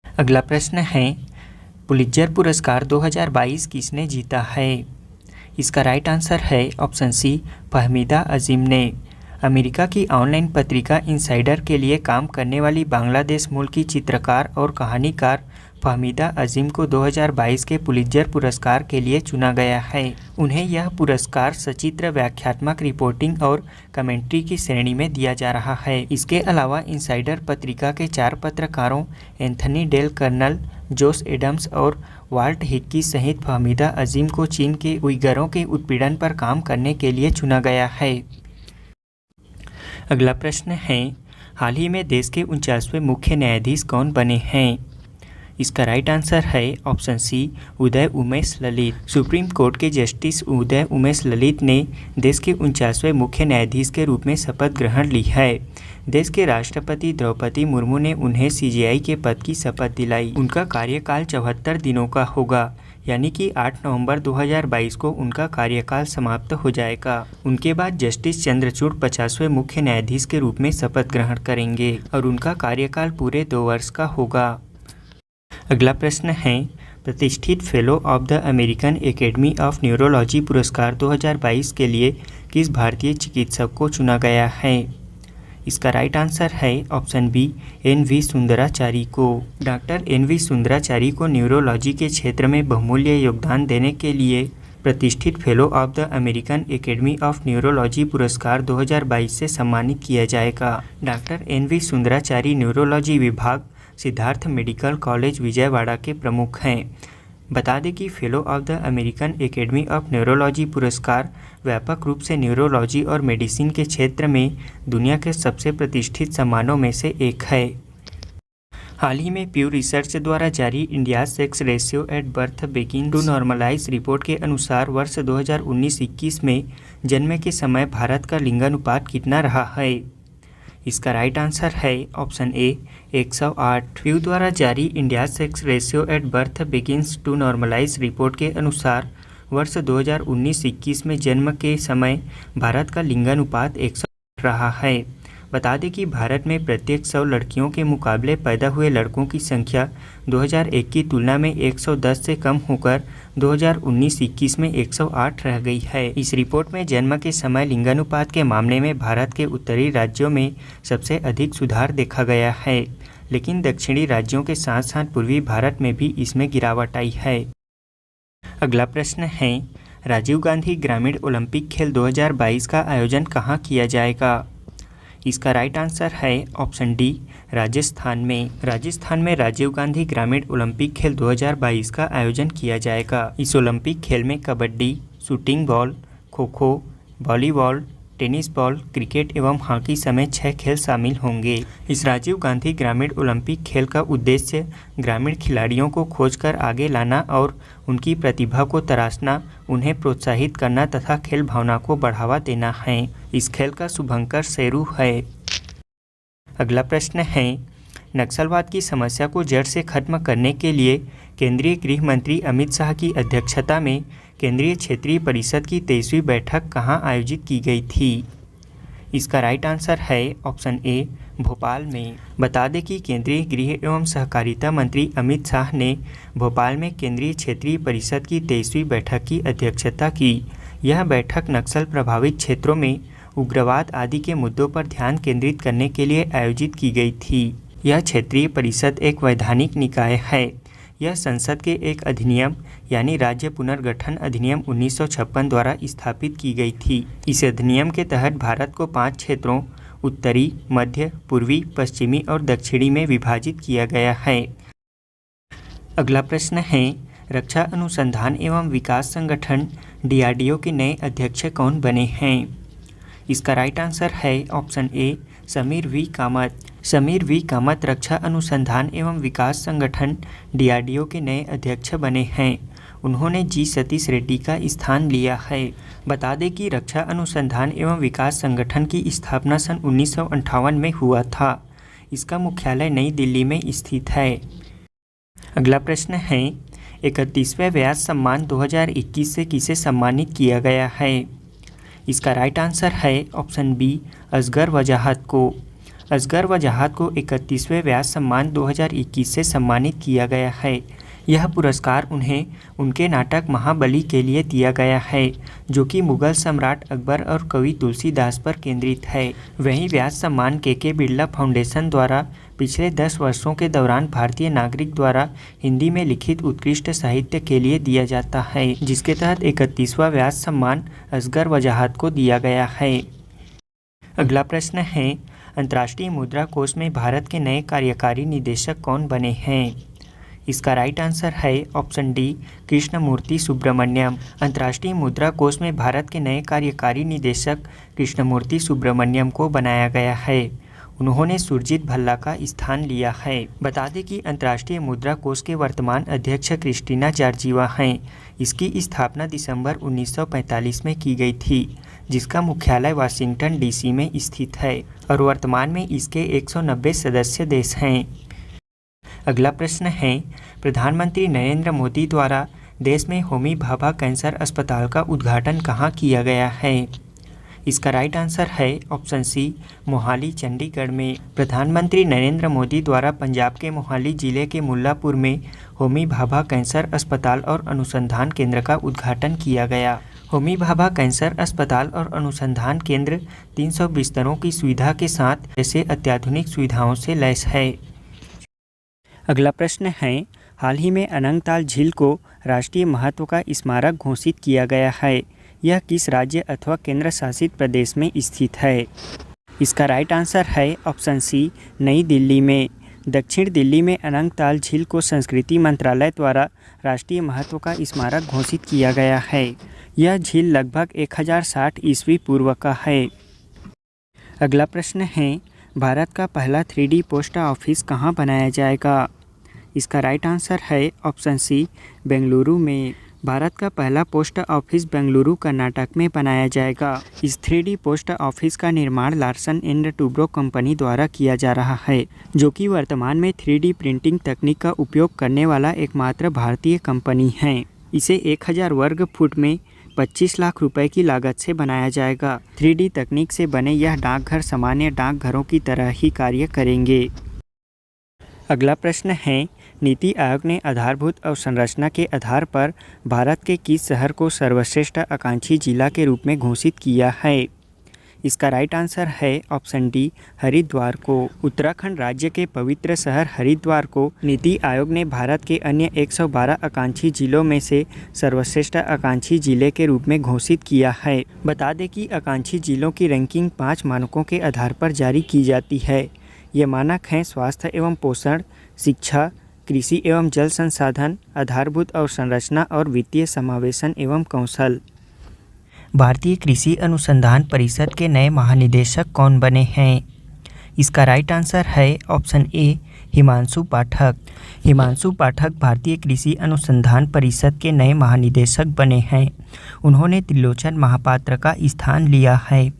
अगला प्रश्न है, पुलित्जर पुरस्कार 2022 किसने जीता है? इसका राइट आंसर है ऑप्शन सी, फहमीदा अजीम ने। अमेरिका की ऑनलाइन पत्रिका इनसाइडर के लिए काम करने वाली बांग्लादेश मूल की चित्रकार और कहानीकार फहमीदा अजीम को 2022 के पुलित्जर पुरस्कार के लिए चुना गया है। उन्हें यह पुरस्कार सचित्र व्याख्यात्मक रिपोर्टिंग और कमेंट्री की श्रेणी में दिया जा रहा है। इसके अलावा इनसाइडर पत्रिका के 4 पत्रकारों एंथनी डेल कर्नल, जोश एडम्स और वाल्ट हिक्की सहित फहमीदा अजीम को चीन के उइगरों के उत्पीड़न पर काम करने के लिए चुना गया है। अगला प्रश्न है, हाल ही में देश के 49वें मुख्य न्यायाधीश कौन बने हैं? इसका राइट आंसर है option C, Uday Umesh Lalit. Supreme court के जस्टिस उदय उमेश ललित ने देश के 49वें मुख्य न्यायाधीश के रूप में शपथ ग्रहण ली है। देश के राष्ट्रपति द्रौपदी मुर्मू ने उन्हें सीजेआई के पद की शपथ दिलाई। उनका कार्यकाल 74 दिनों का होगा, यानी कि 8 नवंबर 2022 को उनका कार्यकाल समाप्त हो जाएगा। उनके बाद जस्टिस चंद्रचूड़ 50वें मुख्य न्यायाधीश के रूप में शपथ ग्रहण करेंगे और उनका कार्यकाल पूरे 2 वर्ष का होगा। अगला प्रश्न है, प्रतिष्ठित fellow of the American academy of neurology पुरस्कार 2022 के लिए किस भारतीय चिकित्सक को चुना गया है? इसका राइट आंसर है ऑप्शन बी, एन.वी. सुंदराचारी को। Doctor NV. सुंदराचारी को न्यूरोलॉजी के क्षेत्र में बहुमूल्य योगदान देने के लिए प्रतिष्ठित fellow of the American academy of neurology पुरस्कार 2022 से सम्मानित किया जाएगा। Doctor NV. सुंदराचारी न्यूरोलॉजी विभाग सिद्धार्थ मेडिकल कॉलेज विजयवाड़ा के प्रमुख हैं। बता दें कि fellow of the American academy of neurology पुरस्कार व्यापक रूप से न्यूरोलॉजी और मेडिसिन के क्षेत्र में दुनिया के सबसे प्रतिष्ठित सम्मानों में से एक है। हाल ही में प्यू रिसर्च द्वारा जारी India sex ratio at birth begin to normalise report के अनुसार वर्ष 2019-21 में जन्म के समय भारत का लिंगानुपात कितना रहा है? इसका राइट आंसर है ऑप्शन ए 108। प्यू द्वारा जारी India sex ratio at birth begins to normalise report के अनुसार वर्ष 2019-21 में जन्म के समय भारत का लिंगानुपात 108 रहा है। बता दें कि भारत में प्रत्येक 100 लड़कियों के मुकाबले पैदा हुए लड़कों की संख्या 2001 की तुलना में 110 से कम होकर 2019-21 में 108 रह गई है। इस रिपोर्ट में जन्म के समय लिंगानुपात के मामले में भारत के उत्तरी राज्यों में सबसे अधिक सुधार देखा गया है, लेकिन दक्षिणी राज्यों के साथ साथ पूर्वी भारत में भी इसमें गिरावट आई है। अगला प्रश्न है, राजीव गांधी ग्रामीण ओलंपिक खेल 2022 का आयोजन कहाँ किया जाएगा? इसका राइट आंसर है ऑप्शन डी राजस्थान में। राजस्थान में राजीव गांधी ग्रामीण ओलंपिक खेल 2022 का आयोजन किया जाएगा। इस ओलंपिक खेल में kabaddi, shooting ball, kho kho, volleyball, tennis ball, cricket एवं हॉकी समेत 6 खेल शामिल होंगे। इस राजीव गांधी ग्रामीण ओलंपिक खेल का उद्देश्य ग्रामीण खिलाड़ियों को खोजकर आगे लाना और उनकी प्रतिभा को तराशना, उन्हें प्रोत्साहित करना तथा खेल भावना को बढ़ावा देना है। इस खेल का शुभंकर शेरू है। अगला प्रश्न है, नक्सलवाद की समस्या को जड़ से खत्म करने के लिए केंद्रीय गृह मंत्री अमित शाह की अध्यक्षता में केंद्रीय क्षेत्रीय परिषद की 23वीं बैठक कहाँ आयोजित की गई थी? इसका राइट आंसर है ऑप्शन ए भोपाल में। बता दें कि केंद्रीय गृह एवं सहकारिता मंत्री अमित शाह ने भोपाल में केंद्रीय क्षेत्रीय परिषद की 23वीं बैठक की अध्यक्षता की। यह बैठक नक्सल प्रभावित क्षेत्रों में उग्रवाद आदि के मुद्दों पर ध्यान केंद्रित करने के लिए आयोजित की गई थी। यह क्षेत्रीय परिषद एक वैधानिक निकाय है। यह संसद के एक अधिनियम यानी राज्य पुनर्गठन अधिनियम 1956 द्वारा स्थापित की गई थी। इस अधिनियम के तहत भारत को 5 क्षेत्रों उत्तरी, मध्य, पूर्वी, पश्चिमी और दक्षिणी में विभाजित किया गया है। अगला प्रश्न है, रक्षा अनुसंधान एवं विकास संगठन DRDO के नए अध्यक्ष कौन बने हैं? इसका राइट आंसर है option A Sameer V Kamat. Sameer V Kamat रक्षा अनुसंधान एवं विकास संगठन DRDO के नए अध्यक्ष बने हैं। उन्होंने जी सतीश रेड्डी का स्थान लिया है। बता दें कि रक्षा अनुसंधान एवं विकास संगठन की स्थापना सन 1958 में हुआ था। इसका मुख्यालय नई दिल्ली में स्थित है। अगला प्रश्न है, 31वें व्यास सम्मान 2021 से किसे सम्मानित किया गया है? इसका राइट आंसर है ऑप्शन बी असगर वजाहत को। असगर वजाहत को 31वें व्यास सम्मान 2021 से सम्मानित किया गया है। यह पुरस्कार उन्हें उनके नाटक महाबली के लिए दिया गया है, जो कि मुगल सम्राट अकबर और कवि तुलसीदास पर केंद्रित है। वहीं व्यास सम्मान के बिरला फाउंडेशन द्वारा पिछले 10 वर्षों के दौरान भारतीय नागरिक द्वारा हिंदी में लिखित उत्कृष्ट साहित्य के लिए दिया जाता है, जिसके तहत 31वां व्यास सम्मान असगर वजाहत को दिया गया है। अगला प्रश्न है, अंतर्राष्ट्रीय मुद्रा कोष में भारत के नए कार्यकारी निदेशक कौन बने हैं? इसका राइट आंसर है ऑप्शन डी कृष्णमूर्ति सुब्रमण्यम। अंतर्राष्ट्रीय मुद्रा कोष में भारत के नए कार्यकारी निदेशक कृष्णमूर्ति सुब्रमण्यम को बनाया गया है। उन्होंने सुरजीत भल्ला का स्थान लिया है। बता दें कि अंतर्राष्ट्रीय मुद्रा कोष के वर्तमान अध्यक्ष क्रिस्टीना जॉर्जिवा हैं। इसकी स्थापना दिसंबर 1945 में की गई थी, जिसका मुख्यालय वाशिंगटन DC में स्थित है और वर्तमान में इसके 190 सदस्य देश हैं। अगला प्रश्न है, प्रधानमंत्री नरेंद्र मोदी द्वारा देश में होमी भाभा कैंसर अस्पताल का उद्घाटन कहाँ किया गया है? इसका राइट आंसर है ऑप्शन सी मोहाली चंडीगढ़ में। प्रधानमंत्री नरेंद्र मोदी द्वारा पंजाब के मोहाली जिले के मुल्लापुर में होमी भाभा कैंसर अस्पताल और अनुसंधान केंद्र का उद्घाटन किया गया। होमी भाभा कैंसर अस्पताल और अनुसंधान केंद्र 300 बिस्तरों की सुविधा के साथ जैसे अत्याधुनिक सुविधाओं से लैस है। अगला प्रश्न है, हाल ही में अनंगताल झील को राष्ट्रीय महत्व का स्मारक घोषित किया गया है। यह किस राज्य अथवा केंद्र शासित प्रदेश में स्थित है? इसका राइट आंसर है ऑप्शन सी नई दिल्ली में। दक्षिण दिल्ली में अनंगताल झील को संस्कृति मंत्रालय द्वारा राष्ट्रीय महत्व का स्मारक घोषित किया गया है। यह झील लगभग 1060 ईस्वी पूर्व का है। अगला प्रश्न है, भारत का पहला 3D पोस्ट ऑफिस कहाँ बनाया जाएगा? इसका राइट आंसर है ऑप्शन सी, बेंगलुरु में। भारत का पहला पोस्ट ऑफिस बेंगलुरु कर्नाटक में बनाया जाएगा। इस 3D पोस्ट ऑफिस का निर्माण लार्सन एंड टुब्रो कंपनी द्वारा किया जा रहा है, जो कि वर्तमान में 3D प्रिंटिंग तकनीक का उपयोग करने वाला एकमात्र भारतीय कंपनी है। इसे 1000 वर्ग फुट में 25 लाख रुपए की लागत से बनाया जाएगा। 3D तकनीक से बने यह डाकघर सामान्य डाकघरों की तरह ही कार्य करेंगे। अगला प्रश्न है, नीति आयोग ने आधारभूत अवसंरचना के आधार पर भारत के किस शहर को सर्वश्रेष्ठ आकांक्षी जिला के रूप में घोषित किया है? इसका राइट आंसर है ऑप्शन डी, हरिद्वार को। उत्तराखंड राज्य के पवित्र शहर हरिद्वार को नीति आयोग ने भारत के अन्य 112 आकांक्षी जिलों में से सर्वश्रेष्ठ आकांक्षी जिले के रूप में घोषित किया है। बता दें कि आकांक्षी जिलों की रैंकिंग 5 मानकों के आधार पर जारी की जाती है। ये मानक हैं स्वास्थ्य एवं पोषण, शिक्षा, कृषि एवं जल संसाधन, आधारभूत अवसंरचना और वित्तीय समावेशन एवं कौशल। भारतीय कृषि अनुसंधान परिषद के नए महानिदेशक कौन बने हैं? इसका राइट आंसर है ऑप्शन ए, हिमांशु पाठक। हिमांशु पाठक भारतीय कृषि अनुसंधान परिषद के नए महानिदेशक बने हैं। उन्होंने त्रिलोचन महापात्र का स्थान लिया है।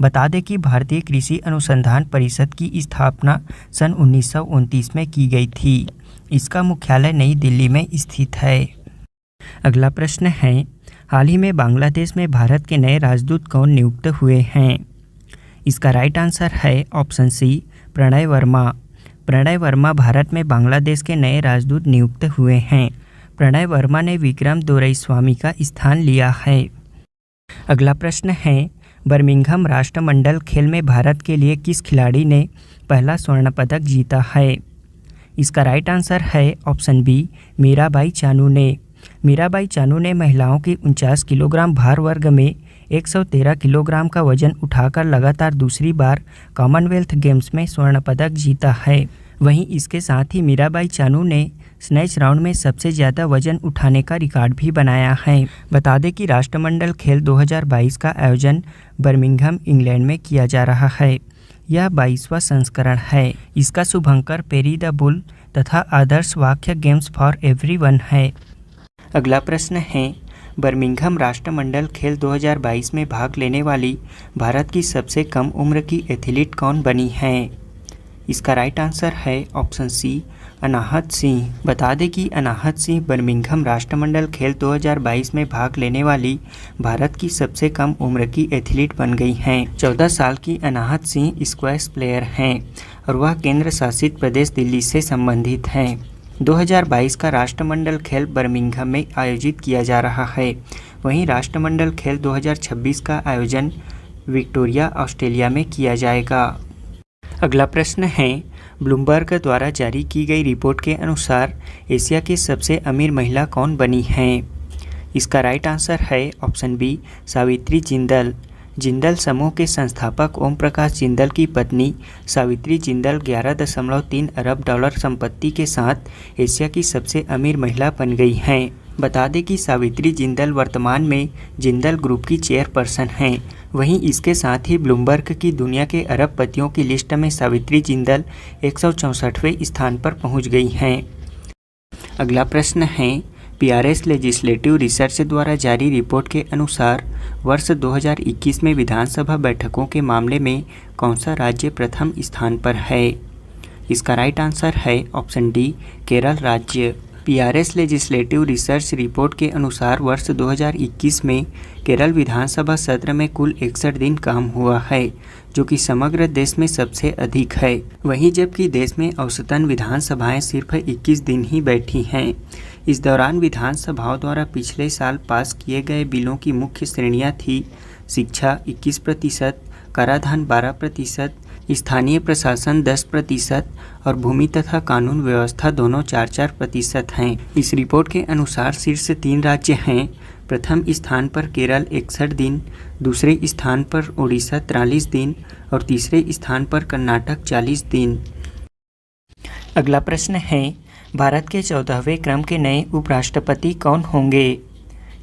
बता दें कि भारतीय कृषि अनुसंधान परिषद की स्थापना सन 1929 में की गई थी। इसका मुख्यालय नई दिल्ली में स्थित है। अगला प्रश्न है, हाल ही में बांग्लादेश में भारत के नए राजदूत कौन नियुक्त हुए हैं? इसका राइट आंसर है ऑप्शन सी, प्रणय वर्मा। प्रणय वर्मा भारत में बांग्लादेश के नए राजदूत नियुक्त हुए हैं। प्रणय वर्मा ने विक्रम दोरईस्वामी का स्थान लिया है। अगला प्रश्न है, बर्मिंघम राष्ट्रमंडल खेल में भारत के लिए किस खिलाड़ी ने पहला स्वर्ण पदक जीता है? इसका राइट आंसर है ऑप्शन बी, मीराबाई चानू ने। मीराबाई चानू ने महिलाओं की 49 किलोग्राम भार वर्ग में 113 किलोग्राम का वजन उठाकर लगातार दूसरी बार कॉमनवेल्थ गेम्स में स्वर्ण पदक जीता है। वहीं इसके साथ ही मीराबाई चानू ने स्नैच राउंड में सबसे ज़्यादा वजन उठाने का रिकॉर्ड भी बनाया है। बता दें कि राष्ट्रमंडल खेल 2022 का आयोजन बर्मिंघम, इंग्लैंड में किया जा रहा है। यह 22वां संस्करण है। इसका शुभंकर पेरी द बुल तथा आदर्श वाक्य गेम्स फॉर एवरीवन है। अगला प्रश्न है, बर्मिंघम राष्ट्रमंडल खेल 2022 में भाग लेने वाली भारत की सबसे कम उम्र की एथलीट कौन बनी है? इसका राइट आंसर है ऑप्शन सी, अनाहत सिंह। बता दें कि अनाहत सिंह बर्मिंघम राष्ट्रमंडल खेल 2022 में भाग लेने वाली भारत की सबसे कम उम्र की एथलीट बन गई हैं। 14 साल की अनाहत सिंह स्क्वैश प्लेयर हैं और वह केंद्र शासित प्रदेश दिल्ली से संबंधित हैं। 2022 का राष्ट्रमंडल खेल बर्मिंघम में आयोजित किया जा रहा है। वहीं राष्ट्रमंडल खेल 2026 का आयोजन विक्टोरिया, ऑस्ट्रेलिया में किया जाएगा। अगला प्रश्न है, ब्लूमबर्ग द्वारा जारी की गई रिपोर्ट के अनुसार एशिया की सबसे अमीर महिला कौन बनी हैं? इसका राइट आंसर है ऑप्शन बी, सावित्री जिंदल। जिंदल समूह के संस्थापक ओम प्रकाश जिंदल की पत्नी सावित्री जिंदल 11.3 अरब डॉलर संपत्ति के साथ एशिया की सबसे अमीर महिला बन गई हैं। बता दें कि सावित्री जिंदल वर्तमान में जिंदल ग्रुप की चेयरपर्सन हैं। वहीं इसके साथ ही ब्लूमबर्ग की दुनिया के अरबपतियों की लिस्ट में सावित्री जिंदल 164वें स्थान पर पहुंच गई हैं। अगला प्रश्न है, पीआरएस लेजिस्लेटिव रिसर्च द्वारा जारी रिपोर्ट के अनुसार वर्ष 2021 में विधानसभा बैठकों के मामले में कौन सा राज्य प्रथम स्थान पर है? इसका राइट आंसर है ऑप्शन डी, केरल राज्य। पीआरएस लेजिस्लेटिव रिसर्च रिपोर्ट के अनुसार वर्ष 2021 में केरल विधानसभा सत्र में कुल 61 दिन काम हुआ है, जो कि समग्र देश में सबसे अधिक है। वहीं जबकि देश में औसतन विधानसभाएं सिर्फ 21 दिन ही बैठी हैं। इस दौरान विधानसभाओं द्वारा पिछले साल पास किए गए बिलों की मुख्य श्रेणियां थी शिक्षा 21%, कराधान 12%, स्थानीय प्रशासन 10% और भूमि तथा कानून व्यवस्था दोनों 4-4% हैं। इस रिपोर्ट के अनुसार शीर्ष 3 राज्य हैं। प्रथम स्थान पर केरल 61 दिन, दूसरे स्थान पर उड़ीसा 43 दिन और तीसरे स्थान पर कर्नाटक 40 दिन। अगला प्रश्न है, भारत के 14वें क्रम के नए उपराष्ट्रपति कौन होंगे?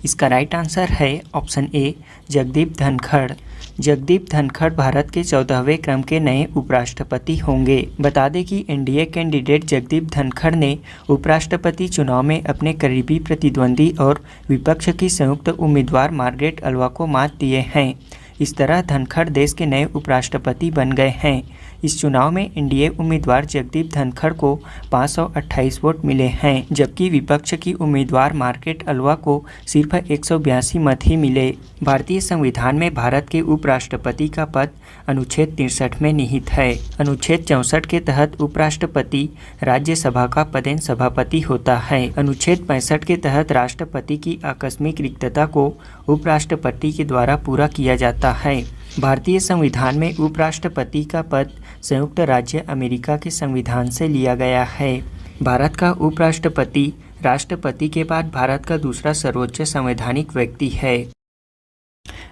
इसका राइट आंसर है ऑप्शन ए, जगदीप धनखड़। जगदीप धनखड़ भारत के 14वें क्रम के नए उपराष्ट्रपति होंगे। बता दें कि एनडीए कैंडिडेट जगदीप धनखड़ ने उपराष्ट्रपति चुनाव में अपने करीबी प्रतिद्वंदी और विपक्ष की संयुक्त उम्मीदवार मार्गरेट अल्वा को मात दिए हैं। इस तरह धनखड़ देश के नए उपराष्ट्रपति बन गए हैं। इस चुनाव में एनडीए उम्मीदवार जगदीप धनखड़ को 528 वोट मिले हैं, जबकि विपक्ष की उम्मीदवार मार्गरेट अल्वा को सिर्फ 182 मत ही मिले। भारतीय संविधान में भारत के उपराष्ट्रपति का पद अनुच्छेद 63 में निहित है। अनुच्छेद 64 के तहत उपराष्ट्रपति राज्यसभा का पदेन सभापति होता है। अनुच्छेद 65 के तहत राष्ट्रपति की आकस्मिक रिक्तता को उपराष्ट्रपति के द्वारा पूरा किया जाता है। भारतीय संविधान में उपराष्ट्रपति का पद संयुक्त राज्य अमेरिका के संविधान से लिया गया है। भारत का उपराष्ट्रपति राष्ट्रपति के बाद भारत का दूसरा सर्वोच्च संवैधानिक व्यक्ति है।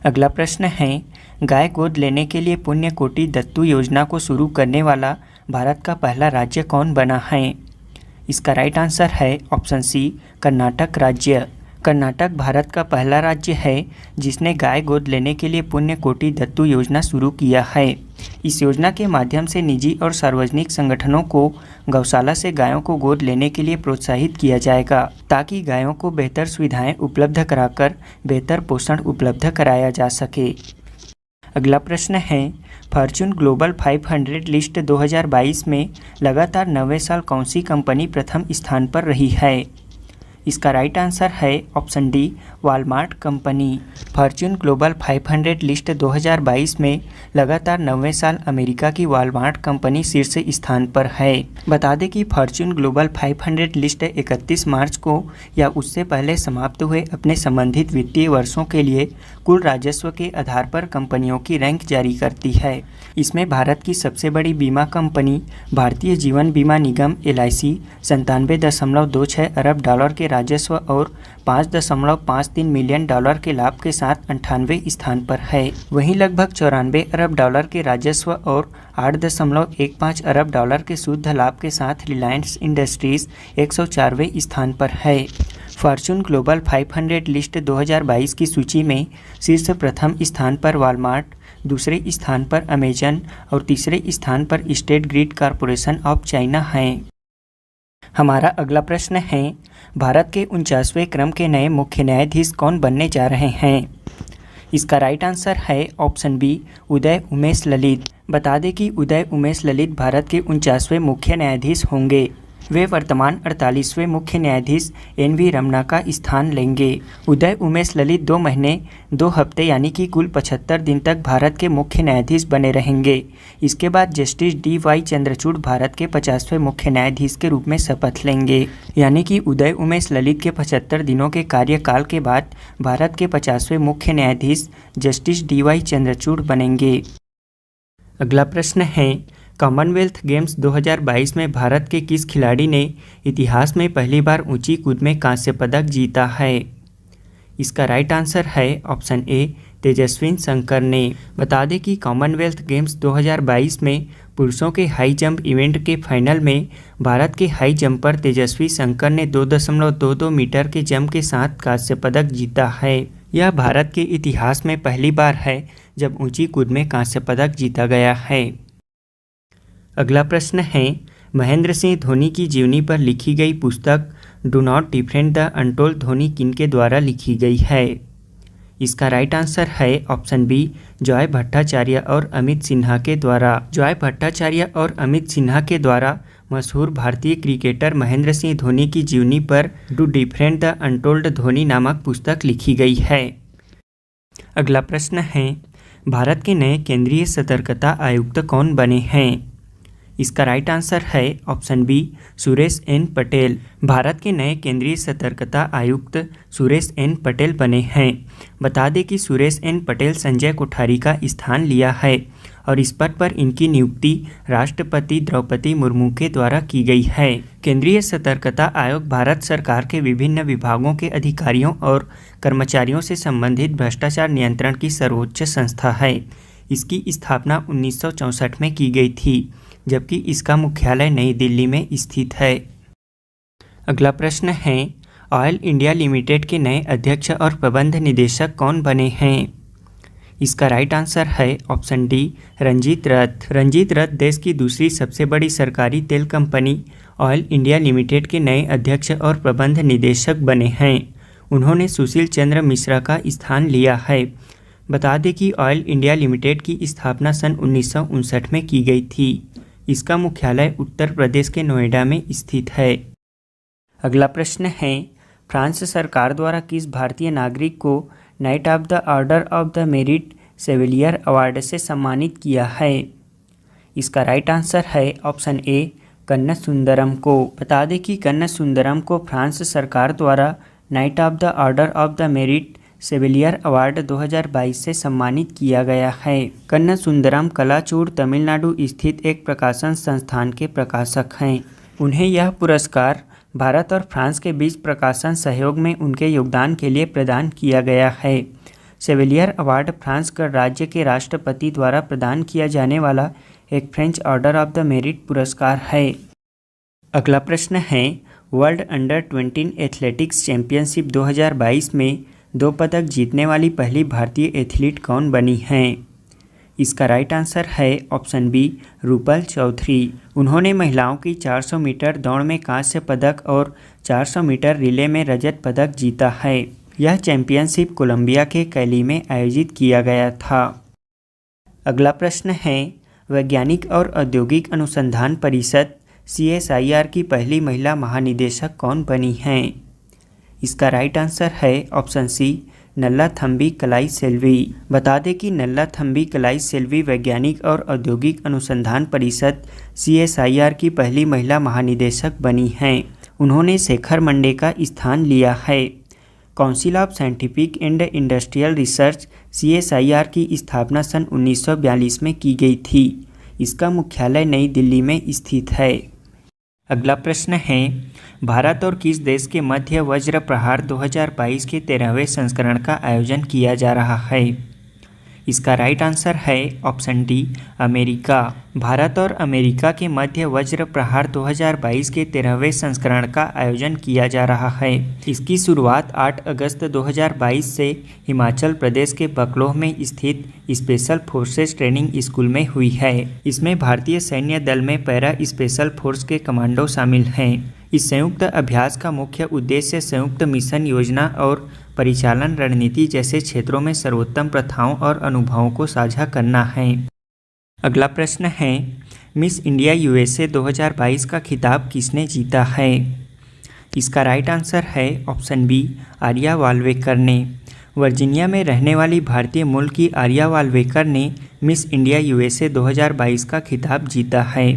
अगला प्रश्न है, गाय गोद लेने के लिए पुण्य कोटि दत्तू योजना को शुरू करने वाला भारत का पहला राज्य कौन बना है? इसका राइट आंसर है ऑप्शन सी, कर्नाटक राज्य। कर्नाटक भारत का पहला राज्य है जिसने गाय गोद लेने के लिए पुण्य कोटि दत्तू योजना शुरू किया है। इस योजना के माध्यम से निजी और सार्वजनिक संगठनों को गौशाला से गायों को गोद लेने के लिए प्रोत्साहित किया जाएगा, ताकि गायों को बेहतर सुविधाएं उपलब्ध कराकर बेहतर पोषण उपलब्ध कराया जा सके। अगला प्रश्न है, फॉर्च्यून ग्लोबल 500 लिस्ट 2022 में लगातार 9वें साल कौन सी कंपनी प्रथम स्थान पर रही है? इसका राइट आंसर है option D, Walmart company. Fortune global 500 list 2022 में लगातार 9वें साल अमेरिका की वॉलमार्ट कंपनी शीर्ष स्थान पर है। बता दें कि फॉर्च्यून ग्लोबल 500 लिस्ट 31 मार्च को या उससे पहले समाप्त हुए अपने संबंधित वित्तीय वर्षों के लिए कुल राजस्व के आधार पर कंपनियों की रैंक जारी करती है। इसमें भारत की सबसे बड़ी बीमा कंपनी भारतीय जीवन बीमा निगम LIC 97.26 अरब डॉलर के राजस्व और 5.53 मिलियन डॉलर के लाभ के साथ 98वें स्थान पर है। वहीं लगभग 94 अरब डॉलर के राजस्व और 8.15 अरब डॉलर के शुद्ध लाभ के साथ रिलायंस इंडस्ट्रीज 104वें स्थान पर है। फॉर्च्यून ग्लोबल 500 लिस्ट 2022 की सूची में शीर्ष प्रथम स्थान पर वॉलमार्ट, दूसरे स्थान पर अमेजन और तीसरे स्थान पर state grid corporation of China हैं। हमारा अगला प्रश्न है, भारत के 49वें क्रम के नए मुख्य न्यायाधीश कौन बनने जा रहे हैं? इसका राइट आंसर है ऑप्शन बी, उदय उमेश ललित। बता दें कि उदय उमेश ललित भारत के 49वें मुख्य न्यायाधीश होंगे। वे वर्तमान 48वें मुख्य न्यायाधीश NV रमना का स्थान लेंगे। उदय उमेश ललित 2 महीने 2 हफ्ते यानी कि कुल 75 दिन तक भारत के मुख्य न्यायाधीश बने रहेंगे। इसके बाद जस्टिस DY चंद्रचूड़ भारत के 50वें मुख्य न्यायाधीश के रूप में शपथ लेंगे, यानी कि उदय उमेश ललित के 75 दिनों के कार्यकाल के बाद भारत के 50वें मुख्य न्यायाधीश जस्टिस DY चंद्रचूड़ बनेंगे। अगला प्रश्न है, कॉमनवेल्थ गेम्स 2022 में भारत के किस खिलाड़ी ने इतिहास में पहली बार ऊंची कूद में कांस्य पदक जीता है? इसका राइट आंसर है ऑप्शन ए, तेजस्विन शंकर ने। बता दें कि कॉमनवेल्थ गेम्स 2022 में पुरुषों के हाई जंप इवेंट के फाइनल में भारत के हाई जंपर तेजस्वी शंकर ने 2.22 मीटर के जंप के साथ कांस्य पदक जीता है। यह भारत के इतिहास में पहली बार है जब ऊंची कूद में कांस्य पदक जीता गया है। अगला प्रश्न है, महेंद्र सिंह धोनी की जीवनी पर लिखी गई पुस्तक do not defend the untold Dhoni किनके द्वारा लिखी गई है? इसका राइट आंसर है ऑप्शन बी, जॉय भट्टाचार्य और अमित सिन्हा के द्वारा। जॉय भट्टाचार्य और अमित सिन्हा के द्वारा मशहूर भारतीय क्रिकेटर महेंद्र सिंह धोनी की जीवनी पर do defend the untold Dhoni नामक पुस्तक लिखी गई है। अगला प्रश्न है, भारत के नए केंद्रीय सतर्कता आयुक्त कौन बने हैं? इसका राइट आंसर है option B, Suresh N Patel. Bharat के नए केंद्रीय सतर्कता आयुक्त सुरेश N पटेल बने हैं। बता दें कि सुरेश N पटेल संजय कोठारी का स्थान लिया है और इस पद पर इनकी नियुक्ति राष्ट्रपति द्रौपदी मुर्मू के द्वारा की गई है। केंद्रीय सतर्कता आयोग भारत सरकार के विभिन्न विभागों के अधिकारियों और कर्मचारियों से संबंधित भ्रष्टाचार नियंत्रण की सर्वोच्च संस्था है। इसकी स्थापना 1964 में की गई थी, जबकि इसका मुख्यालय नई दिल्ली में स्थित है। अगला प्रश्न है, ऑयल इंडिया लिमिटेड के नए अध्यक्ष और प्रबंध निदेशक कौन बने हैं? इसका राइट आंसर है ऑप्शन डी रंजीत रथ। रंजीत रथ देश की दूसरी सबसे बड़ी सरकारी तेल कंपनी ऑयल इंडिया लिमिटेड के नए अध्यक्ष और प्रबंध निदेशक बने हैं। उन्होंने सुशील चंद्र मिश्रा का स्थान लिया है। बता दें कि ऑयल इंडिया लिमिटेड की स्थापना सन 1959 में की गई थी। इसका मुख्यालय उत्तर प्रदेश के नोएडा में स्थित है। अगला प्रश्न है, फ्रांस सरकार द्वारा किस भारतीय नागरिक को knight of the order of the merit chevalier award से सम्मानित किया है? इसका राइट आंसर है ऑप्शन ए कन्नसुंदरम को। बता दें कि कन्नसुंदरम को फ्रांस सरकार द्वारा knight of the order of the merit chevalier award 2022 से सम्मानित किया गया है। कन्नसुंदरम कलाचूर तमिलनाडु स्थित एक प्रकाशन संस्थान के प्रकाशक हैं। उन्हें यह पुरस्कार भारत और फ्रांस के बीच प्रकाशन सहयोग में उनके योगदान के लिए प्रदान किया गया है। सेविलियर अवार्ड फ्रांस गणराज्य के राष्ट्रपति द्वारा प्रदान किया जाने वाला एक French order of the merit पुरस्कार है। अगला प्रश्न है, वर्ल्ड अंडर 20 एथलेटिक्स चैंपियनशिप 2022 में 2 पदक जीतने वाली पहली भारतीय एथलीट कौन बनी हैं? इसका राइट आंसर है ऑप्शन बी रूपल चौधरी। उन्होंने महिलाओं की 400 मीटर दौड़ में कांस्य पदक और 400 मीटर रिले में रजत पदक जीता है। यह चैंपियनशिप कोलंबिया के कैली में आयोजित किया गया था। अगला प्रश्न है, वैज्ञानिक और औद्योगिक अनुसंधान परिषद CSIR की पहली महिला महानिदेशक कौन बनी हैं? इसका राइट आंसर है ऑप्शन सी नल्लाथम्बी कलाई सेल्वी। बता दें कि नल्लाथम्बी कलाई सेल्वी वैज्ञानिक और औद्योगिक अनुसंधान परिषद CSIR की पहली महिला महानिदेशक बनी हैं। उन्होंने शेखर मंडे का स्थान लिया है। Council of scientific and industrial research CSIR की स्थापना सन 1942 में की गई थी। इसका मुख्यालय नई दिल्ली में स्थित है। अगला प्रश्न है, भारत और किस देश के मध्य वज्र प्रहार 2022 के 13वें संस्करण का आयोजन किया जा रहा है? इसका राइट आंसर है ऑप्शन डी अमेरिका। भारत और अमेरिका के मध्य वज्र प्रहार 2022 के 13वें संस्करण का आयोजन किया जा रहा है। इसकी शुरुआत 8 अगस्त 2022 से हिमाचल प्रदेश के बकलोह में स्थित स्पेशल फोर्सेस ट्रेनिंग स्कूल में हुई है। इसमें भारतीय सैन्य दल में पैरा स्पेशल फोर्स के कमांडो शामिल हैं। इस संयुक्त अभ्यास का मुख्य उद्देश्य संयुक्त मिशन योजना और परिचालन रणनीति जैसे क्षेत्रों में सर्वोत्तम प्रथाओं और अनुभवों को साझा करना है। अगला प्रश्न है, मिस इंडिया USA 2022 का खिताब किसने जीता है? इसका राइट आंसर है ऑप्शन बी आर्या वाल्वेकर ने। वर्जीनिया में रहने वाली भारतीय मूल की आर्या वाल्वेकर ने मिस इंडिया USA 2022 का खिताब जीता है।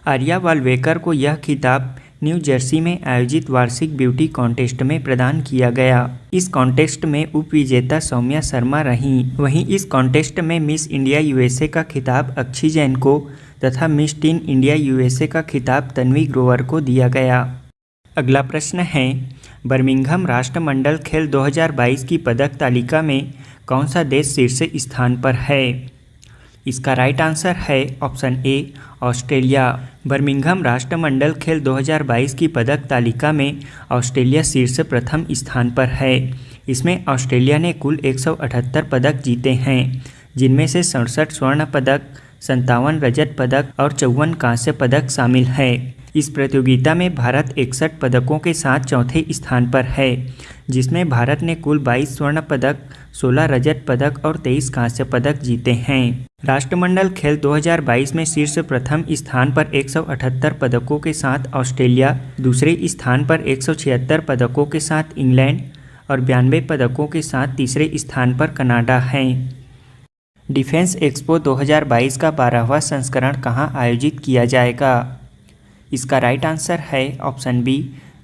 आर्या वाल्वेकर को यह खिताब न्यू जर्सी में आयोजित वार्षिक ब्यूटी कॉन्टेस्ट में प्रदान किया गया। इस कॉन्टेस्ट में उपविजेता सौम्या शर्मा रहीं। वहीं इस कॉन्टेस्ट में मिस इंडिया USA का खिताब अक्षी जैन को तथा मिस टीन इंडिया USA का खिताब तन्वी ग्रोवर को दिया गया। अगला प्रश्न है, बर्मिंघम राष्ट्रमंडल खेल 2022 की पदक तालिका में कौन सा देश शीर्ष स्थान पर है? इसका राइट आंसर है ऑप्शन ए ऑस्ट्रेलिया। बर्मिंघम राष्ट्रमंडल खेल 2022 की पदक तालिका में ऑस्ट्रेलिया शीर्ष प्रथम स्थान पर है। इसमें ऑस्ट्रेलिया ने कुल 178 पदक जीते हैं, जिनमें से 67 स्वर्ण पदक, 57 रजत पदक और 54 कांस्य पदक शामिल हैं। इस प्रतियोगिता में भारत 61 पदकों के साथ चौथे स्थान पर है, जिसमें भारत ने कुल 22 स्वर्ण पदक, 16 रजत पदक और 23 कांस्य पदक जीते हैं। राष्ट्रमंडल खेल 2022 में शीर्ष प्रथम स्थान पर 178 पदकों के साथ ऑस्ट्रेलिया, दूसरे स्थान पर 176 पदकों के साथ इंग्लैंड और 92 पदकों के साथ तीसरे स्थान पर कनाडा हैं। डिफेंस एक्सपो 2022 का 12वां संस्करण कहाँ आयोजित किया जाएगा? इसका राइट आंसर है ऑप्शन बी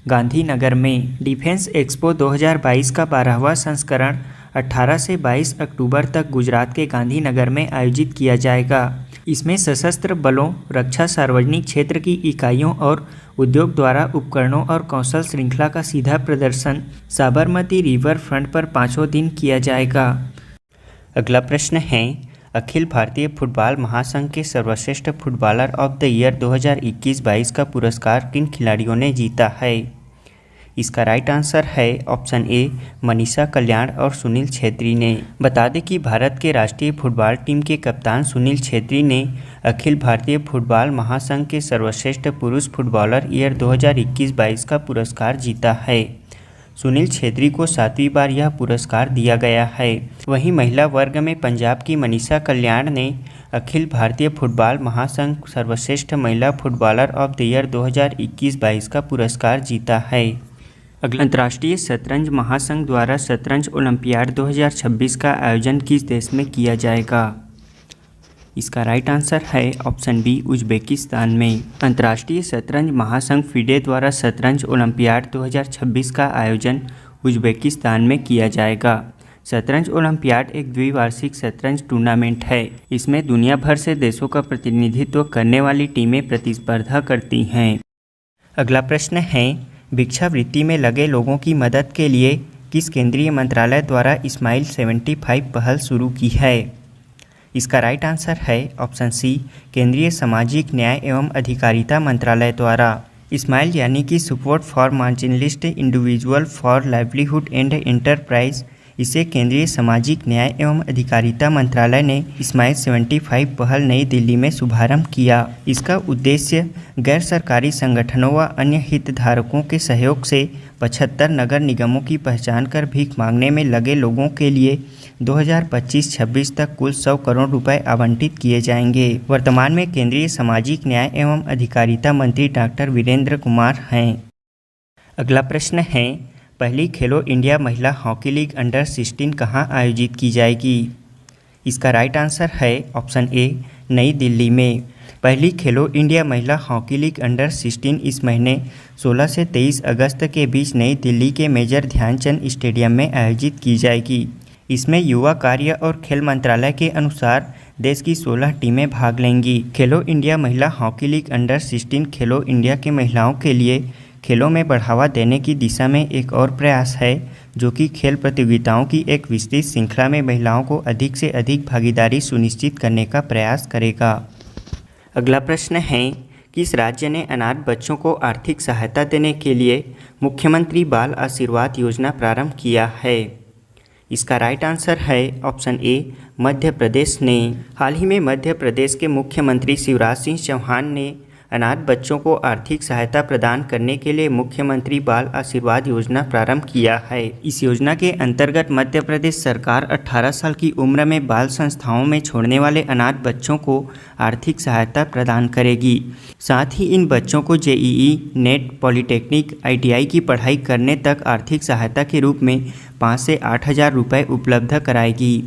गांधीनगर में। डिफेंस एक्सपो 2022 का 12वां संस्करण 18 से 22 अक्टूबर तक गुजरात के गांधीनगर में आयोजित किया जाएगा। इसमें सशस्त्र बलों, रक्षा, सार्वजनिक क्षेत्र की इकाइयों और उद्योग द्वारा उपकरणों और कौशल श्रृंखला का सीधा प्रदर्शन साबरमती रिवर फ्रंट पर 5 दिन किया जाएगा। अगला प्रश्न है, अखिल भारतीय फुटबॉल महासंघ के सर्वश्रेष्ठ फुटबॉलर ऑफ द ईयर 2021-22 का पुरस्कार किन खिलाड़ियों ने जीता है? इसका राइट आंसर है ऑप्शन ए मनीषा कल्याण और सुनील छेत्री ने। बता दें कि भारत के राष्ट्रीय फुटबॉल टीम के कप्तान सुनील छेत्री ने अखिल भारतीय फुटबॉल महासंघ के सर्वश्रेष्ठ पुरुष फुटबॉलर ईयर 2021-22 का पुरस्कार जीता है। सुनील छेत्री को 7वीं बार यह पुरस्कार दिया गया है। वहीं महिला वर्ग में पंजाब की मनीषा कल्याण ने अखिल भारतीय फुटबॉल महासंघ सर्वश्रेष्ठ महिला फुटबॉलर ऑफ द ईयर 2021-22 का पुरस्कार जीता है। अगला, अंतर्राष्ट्रीय शतरंज महासंघ द्वारा शतरंज ओलंपियाड 2026 का आयोजन किस देश में किया जाएगा? इसका राइट आंसर है ऑप्शन बी उज्बेकिस्तान में। अंतर्राष्ट्रीय शतरंज महासंघ फिडे द्वारा शतरंज ओलंपियाड 2026 का आयोजन उज्बेकिस्तान में किया जाएगा। शतरंज ओलंपियाड एक द्विवार्षिक शतरंज टूर्नामेंट है। इसमें दुनिया भर से देशों का प्रतिनिधित्व करने वाली टीमें प्रतिस्पर्धा करती हैं। अगला प्रश्न है, भिक्षावृत्ति में लगे लोगों की मदद के लिए किस केंद्रीय मंत्रालय द्वारा स्माइल 75 पहल शुरू की है? इसका राइट आंसर है ऑप्शन सी केंद्रीय सामाजिक न्याय एवं अधिकारिता मंत्रालय द्वारा। स्माइल यानी कि support for marginalised individual for livelihood and enterprise, इसे केंद्रीय सामाजिक न्याय एवं अधिकारिता मंत्रालय ने स्माइल 75 पहल नई दिल्ली में शुभारंभ किया। इसका उद्देश्य गैर सरकारी संगठनों व अन्य हितधारकों के सहयोग से 75 नगर निगमों की पहचान कर भीख मांगने में लगे लोगों के लिए 2025-26 तक कुल 100 करोड़ रुपए आवंटित किए जाएंगे। वर्तमान में केंद्रीय सामाजिक न्याय एवं अधिकारिता मंत्री डॉक्टर वीरेंद्र कुमार हैं। अगला प्रश्न है, पहली खेलो इंडिया महिला हॉकी लीग अंडर 16 कहाँ आयोजित की जाएगी? इसका राइट आंसर है ऑप्शन ए नई दिल्ली में। पहली खेलो इंडिया महिला हॉकी लीग अंडर 16 इस महीने 16 से 23 अगस्त के बीच नई दिल्ली के मेजर ध्यानचंद स्टेडियम में आयोजित की जाएगी। इसमें युवा कार्य और खेल मंत्रालय के अनुसार देश की 16 टीमें भाग लेंगी। खेलो इंडिया महिला हॉकी लीग अंडर 16 खेलो इंडिया के महिलाओं के लिए खेलों में बढ़ावा देने की दिशा में एक और प्रयास है, जो कि खेल प्रतियोगिताओं की एक विस्तृत श्रृंखला में महिलाओं को अधिक से अधिक भागीदारी सुनिश्चित करने का प्रयास करेगा। अगला प्रश्न है, किस राज्य ने अनाथ बच्चों को आर्थिक सहायता देने के लिए मुख्यमंत्री बाल आशीर्वाद योजना प्रारंभ किया है? इसका राइट आंसर है ऑप्शन ए मध्य प्रदेश ने। हाल ही में मध्य प्रदेश के मुख्यमंत्री शिवराज सिंह चौहान ने अनाथ बच्चों को आर्थिक सहायता प्रदान करने के लिए मुख्यमंत्री बाल आशीर्वाद योजना प्रारंभ किया है। इस योजना के अंतर्गत मध्य प्रदेश सरकार 18 साल की उम्र में बाल संस्थाओं में छोड़ने वाले अनाथ बच्चों को आर्थिक सहायता प्रदान करेगी। साथ ही इन बच्चों को जेईई, नेट, पॉलिटेक्निक, ITI की पढ़ाई करने तक आर्थिक सहायता के रूप में 5 से 8 हज़ार रुपये उपलब्ध कराएगी।